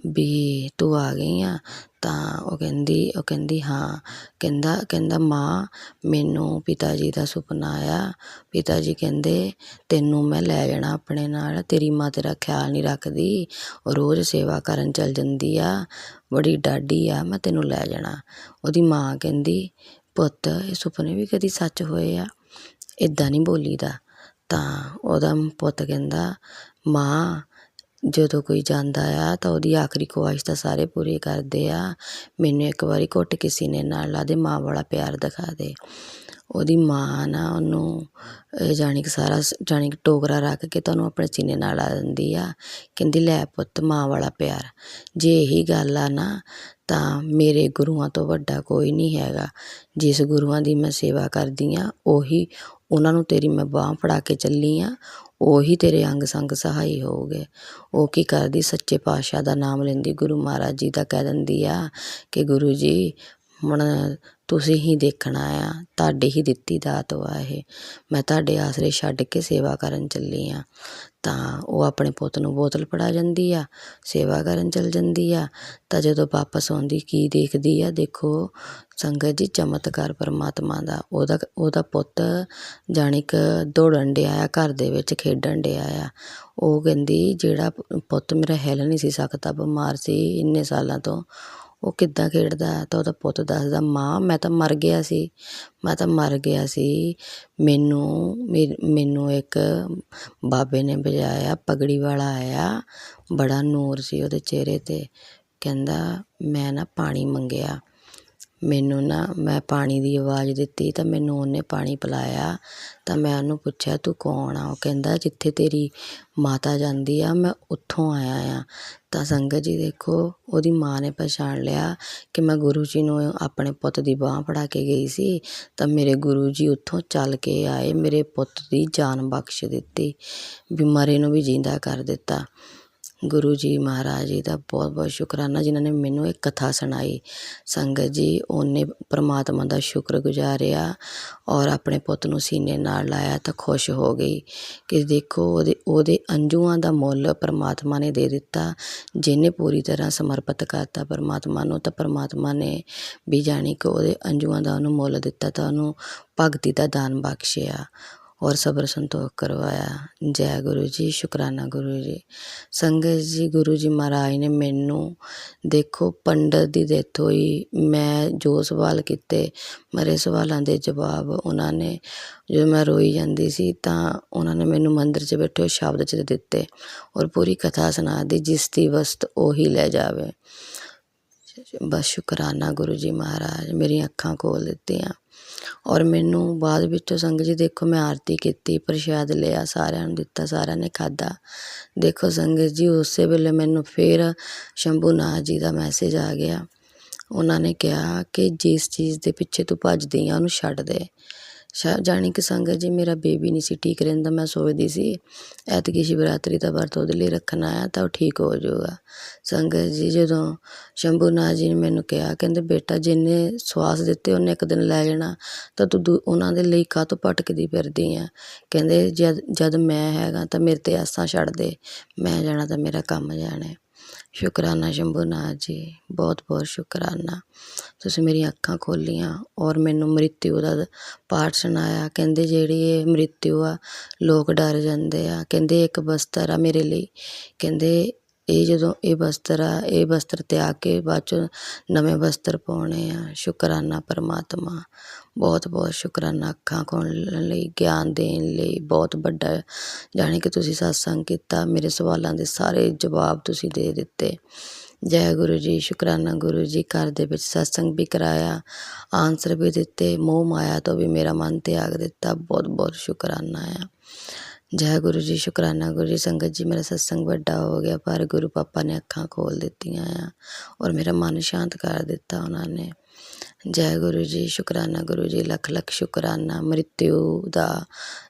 ਵੀ ਤੂੰ ਆ ਗਈ ਆ। ਤਾਂ ਉਹ ਕਹਿੰਦੀ ਹਾਂ। ਕਹਿੰਦਾ ਮਾਂ ਮੈਨੂੰ ਪਿਤਾ ਜੀ ਦਾ ਸੁਪਨਾ ਆਇਆ। ਪਿਤਾ ਜੀ ਕਹਿੰਦੇ ਤੈਨੂੰ ਮੈਂ ਲੈ ਜਾਣਾ ਆਪਣੇ ਨਾਲ, ਤੇਰੀ ਮਾਂ ਤੇਰਾ ਖਿਆਲ ਨਹੀਂ ਰੱਖਦੀ, ਉਹ ਰੋਜ਼ ਸੇਵਾ ਕਰਨ ਚਲ ਜਾਂਦੀ ਆ, ਬੜੀ ਡਾਢੀ ਆ, ਮੈਂ ਤੈਨੂੰ ਲੈ ਜਾਣਾ। ਉਹਦੀ ਮਾਂ ਕਹਿੰਦੀ ਪੁੱਤ ਇਹ ਸੁਪਨੇ ਵੀ ਕਦੀ ਸੱਚ ਹੋਏ ਆ, ਇੱਦਾਂ ਨਹੀਂ ਬੋਲੀਦਾ। ਤਾਂ ਉਹਦਾ ਪੁੱਤ ਕਹਿੰਦਾ ਮਾਂ ਜਦੋਂ ਕੋਈ ਜਾਂਦਾ ਆ ਤਾਂ ਉਹਦੀ ਆਖਰੀ ਖਵਾਹਿਸ਼ ਤਾਂ ਸਾਰੇ ਪੂਰੀ ਕਰਦੇ ਆ, ਮੈਨੂੰ ਇੱਕ ਵਾਰੀ ਘੁੱਟ ਕੇ ਸੀਨੇ ਨਾਲ ਲਾ ਦੇ, ਮਾਂ ਵਾਲਾ ਪਿਆਰ ਦਿਖਾ ਦੇ। ਉਹਦੀ ਮਾਂ ਨਾ ਉਹਨੂੰ ਜਾਣੀ ਕਿ ਸਾਰਾ ਜਾਣੀ ਕਿ ਟੋਕਰਾ ਰੱਖ ਕੇ ਤੁਹਾਨੂੰ ਆਪਣੇ ਸੀਨੇ ਨਾਲ ਲਾ ਦਿੰਦੀ ਆ। ਕਹਿੰਦੀ ਲੈ ਪੁੱਤ ਮਾਂ ਵਾਲਾ ਪਿਆਰ, ਜੇ ਇਹੀ ਗੱਲ ਆ ਨਾ ਤਾਂ ਮੇਰੇ ਗੁਰੂਆਂ ਤੋਂ ਵੱਡਾ ਕੋਈ ਨਹੀਂ ਹੈਗਾ। ਜਿਸ ਗੁਰੂਆਂ ਦੀ ਮੈਂ ਸੇਵਾ ਕਰਦੀ ਹਾਂ ਉਹੀ ਉਹਨਾਂ ਨੂੰ ਤੇਰੀ ਮੈਂ ਬਾਂਹ ਫੜਾ ਕੇ ਚੱਲੀ ਹਾਂ, ਉਹੀ ਤੇਰੇ ਅੰਗ ਸੰਗ ਸਹਾਈ ਹੋਊਗੇ। ਉਹ ਕੀ ਕਰਦੀ, ਸੱਚੇ ਪਾਤਸ਼ਾਹ ਦਾ ਨਾਮ ਲੈਂਦੀ, ਗੁਰੂ ਮਹਾਰਾਜ ਜੀ ਦਾ ਕਹਿ ਦਿੰਦੀ ਆ ਕਿ ਗੁਰੂ ਜੀ ਹੁਣ ਤੁਸੀਂ ਹੀ ਦੇਖਣਾ ਆ, ਤੁਹਾਡੇ ਹੀ ਦਿੱਤੀ ਦਾਤ ਵਾ ਇਹ, ਮੈਂ ਤੁਹਾਡੇ ਆਸਰੇ ਛੱਡ ਕੇ ਸੇਵਾ ਕਰਨ ਚੱਲੀ ਆ। ਤਾਂ ਉਹ ਆਪਣੇ ਪੁੱਤ ਨੂੰ ਬੋਤਲ ਫੜਾ ਜਾਂਦੀ ਆ, ਸੇਵਾ ਕਰਨ ਚਲ ਜਾਂਦੀ ਆ। ਤਾਂ ਜਦੋਂ ਵਾਪਸ ਆਉਂਦੀ ਕੀ ਦੇਖਦੀ ਆ, ਦੇਖੋ ਸੰਗਤ ਜੀ ਚਮਤਕਾਰ ਪਰਮਾਤਮਾ ਦਾ। ਉਹਦਾ ਪੁੱਤ ਜਾਣੀ ਕਿ ਦੌੜਨ ਡਿਆ ਆ, ਘਰ ਦੇ ਵਿੱਚ ਖੇਡਣ ਡਿਆ ਆ। ਉਹ ਕਹਿੰਦੀ ਜਿਹੜਾ ਪੁੱਤ ਮੇਰਾ ਹਿੱਲ ਨਹੀਂ ਸੀ ਸਕਦਾ, ਬਿਮਾਰ ਸੀ ਇੰਨੇ ਸਾਲਾਂ ਤੋਂ, ਉਹ ਕਿੱਦਾਂ ਖੇਡਦਾ। ਤਾਂ ਉਹਦਾ ਪੁੱਤ ਦੱਸਦਾ ਮਾਂ ਮੈਂ ਤਾਂ ਮਰ ਗਿਆ ਸੀ, ਮੈਨੂੰ ਇੱਕ ਬਾਬੇ ਨੇ ਵਜਾਇਆ, ਪਗੜੀ ਵਾਲਾ ਆਇਆ, ਬੜਾ ਨੂਰ ਸੀ ਉਹਦੇ ਚਿਹਰੇ 'ਤੇ। ਕਹਿੰਦਾ ਮੈਂ ਨਾ ਪਾਣੀ ਮੰਗਿਆ, ਮੈਂ ਪਾਣੀ ਦੀ ਆਵਾਜ਼ ਦਿੱਤੀ ਤਾਂ ਮੈਨੂੰ ਉਹਨੇ ਪਾਣੀ ਪਿਲਾਇਆ। ਤਾਂ ਮੈਂ ਉਹਨੂੰ ਪੁੱਛਿਆ ਤੂੰ ਕੌਣ ਆ? ਉਹ ਕਹਿੰਦਾ ਜਿੱਥੇ ਤੇਰੀ ਮਾਤਾ ਜਾਂਦੀ ਆ ਮੈਂ ਉੱਥੋਂ ਆਇਆ ਆ। ਤਾਂ ਸੰਗਤ ਜੀ ਦੇਖੋ ਉਹਦੀ ਮਾਂ ਨੇ ਪਛਾਣ ਲਿਆ ਕਿ ਮੈਂ ਗੁਰੂ ਜੀ ਨੂੰ ਆਪਣੇ ਪੁੱਤ ਦੀ ਬਾਂਹ ਫੜਾ ਕੇ ਗਈ ਸੀ, ਤਾਂ ਮੇਰੇ ਗੁਰੂ ਜੀ ਉੱਥੋਂ ਚੱਲ ਕੇ ਆਏ, ਮੇਰੇ ਪੁੱਤ ਦੀ ਜਾਨ ਬਖਸ਼ ਦਿੱਤੀ, ਵੀ ਮਰੇ ਨੂੰ ਵੀ ਜਿੰਦਾ ਕਰ ਦਿੱਤਾ। ਗੁਰੂ ਜੀ ਮਹਾਰਾਜ ਜੀ ਦਾ ਬਹੁਤ ਬਹੁਤ ਸ਼ੁਕਰਾਨਾ ਜਿਨ੍ਹਾਂ ਨੇ ਮੈਨੂੰ ਇਹ ਕਥਾ ਸੁਣਾਈ। ਸੰਗਤ ਜੀ ਉਹਨੇ ਪਰਮਾਤਮਾ ਦਾ ਸ਼ੁਕਰ ਗੁਜ਼ਾਰਿਆ ਔਰ ਆਪਣੇ ਪੁੱਤ ਨੂੰ ਸੀਨੇ ਨਾਲ ਲਾਇਆ ਤਾਂ ਖੁਸ਼ ਹੋ ਗਈ ਕਿ ਦੇਖੋ ਉਹਦੇ ਅੰਜੂਆਂ ਦਾ ਮੁੱਲ ਪਰਮਾਤਮਾ ਨੇ ਦੇ ਦਿੱਤਾ। ਜਿਹਨੇ ਪੂਰੀ ਤਰ੍ਹਾਂ ਸਮਰਪਿਤ ਕਰਤਾ ਪਰਮਾਤਮਾ ਨੂੰ, ਤਾਂ ਪਰਮਾਤਮਾ ਨੇ ਵੀ ਜਾਣੀ ਕਿ ਉਹਦੇ ਅੰਜੂਆਂ ਦਾ ਉਹਨੂੰ ਮੁੱਲ ਦਿੱਤਾ, ਤਾਂ ਉਹਨੂੰ ਭਗਤੀ ਦਾ ਦਾਨ ਬਖਸ਼ਿਆ। और सब्र संतोख करवाया। जय गुरु जी, शुकराना गुरु जी। संगत जी, गुरु जी महाराज ने मैनू देखो पंडित दी डेथ होई, मैं जो सवाल किते मेरे सवालों के जवाब उन्होंने, जो मैं रोई जाती सी तां उन्होंने मैनू मंदिर च बैठे शब्द च दिते और पूरी कथा सुना दी, जिस दी वस्त ओही लै जावे। बस शुकराना गुरु जी महाराज, मेरी अखां खोल दित्तियां। और मैनू बाद विचों संगत जी देखो मैं आरती की, प्रशाद लिया, सारिਆਂ ਨੂੰ दिता, सारिਆਂ ने खादा। देखो संगत जी उस वेले मैनू फिर शंभूनाथ जी का मैसेज आ गया। उन्होंने कहा कि जिस चीज़ के पिछे तू भजदी आ उन्हूं छड्ड दे। जानी कि संगत जी मेरा बेबी नहीं सी ठीक रहिंदा, मैं सोचदी सी ऐतकी शिवरात्रि का वर्त उहदे लई रखना है तो ठीक हो जाऊगा। संगत जी जदों शंभूनाथ जी ने मैनू कहा, कहंदे बेटा जिन्ने श्वास दिते उन्ने एक दिन लै जाना, तो तू उन्हां दे लई काहतों भटकदी फिरदी आ। कहंदे जद मैं हैगा तो मेरे ते आसां छड्ड दे, मैं जाना तो मेरा काम जाने। शुकराना शंभूनाथ जी, बहुत बहुत शुकराना, तुसीं मेरी अखां खोलियां और मैनू मृत्यु दा पाठ सुनाया। कहंदे जिहड़ी ये मृत्यु आ लोग डर जांदे आ, कहंदे एक बस्तर आ मेरे लिए, कहंदे ਇਹ ਜਦੋਂ ਇਹ ਬਸਤਰ ਤਿਆਗ ਕੇ ਬਾਅਦ 'ਚੋਂ ਨਵੇਂ ਬਸਤਰ ਪਾਉਣੇ ਆ। ਸ਼ੁਕਰਾਨਾ ਪਰਮਾਤਮਾ, ਬਹੁਤ ਬਹੁਤ ਸ਼ੁਕਰਾਨਾ ਅੱਖਾਂ ਖੋਲ੍ਹਣ ਲਈ, ਗਿਆਨ ਦੇਣ ਲਈ, ਬਹੁਤ ਵੱਡਾ ਜਾਣੀ ਕਿ ਤੁਸੀਂ ਸਤਸੰਗ ਕੀਤਾ, ਮੇਰੇ ਸਵਾਲਾਂ ਦੇ ਸਾਰੇ ਜਵਾਬ ਤੁਸੀਂ ਦੇ ਦਿੱਤੇ। ਜੈ ਗੁਰੂ ਜੀ, ਸ਼ੁਕਰਾਨਾ ਗੁਰੂ ਜੀ। ਘਰ ਦੇ ਵਿੱਚ ਸਤਸੰਗ ਵੀ ਕਰਾਇਆ, ਆਨਸਰ ਵੀ ਦਿੱਤੇ, ਮੋਹ ਮਾਇਆ ਤੋਂ ਵੀ ਮੇਰਾ ਮਨ ਤਿਆਗ ਦਿੱਤਾ। ਬਹੁਤ ਬਹੁਤ ਸ਼ੁਕਰਾਨਾ ਆ। जय गुरु जी, शुकराना गुरु जी। संगत जी मेरा सत्संग वड्डा हो गया पर गुरु पापा ने अखां खोल दित्तियां आ और मेरा मन शांत कर दिता उन्होंने। जय गुरु जी, शुकराना गुरु जी, लख लख शुकराना। मृत्यु दा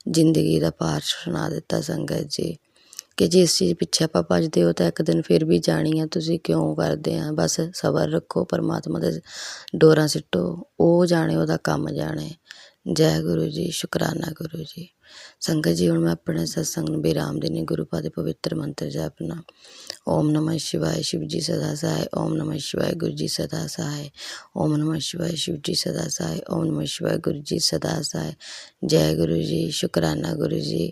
जिंदगी दा पाठ सुना दिता संगत जी कि जिस चीज़ पिछे आपां भजदे हो तो एक दिन फिर भी जानी है, तुसीं क्यों करदे आ। बस सबर रखो, परमात्मा दे डोरां सिੱਟੋ, ਉਹ जाने ਉਹਦਾ ਕੰਮ जाने। जय गुरु जी, शुकराना गुरु जी। संगत जी हुण मैं अपने सत्संग नूं विराम देनी गुरु पा दे पवित्र मंत्र जपना। ओम नमः शिवाय, शिव जी सदा सहाय। ओम नमः शिवाय, गुरु जी सदा सहाय। ओम नमः शिवाय, शिव जी सदा सहाय। ओम नमः शिवाय, गुरु जी सदा सहाय। जय गुरु जी, शुकराना गुरु जी।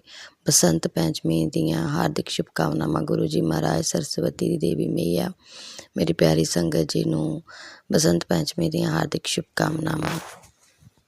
बसंत पंचमी दियां हार्दिक शुभकामनावां गुरु जी महाराज, सरस्वती देवी मैया। मेरी प्यारी संगत जी नूं बसंत पंचमी दियां हार्दिक शुभकामनावां।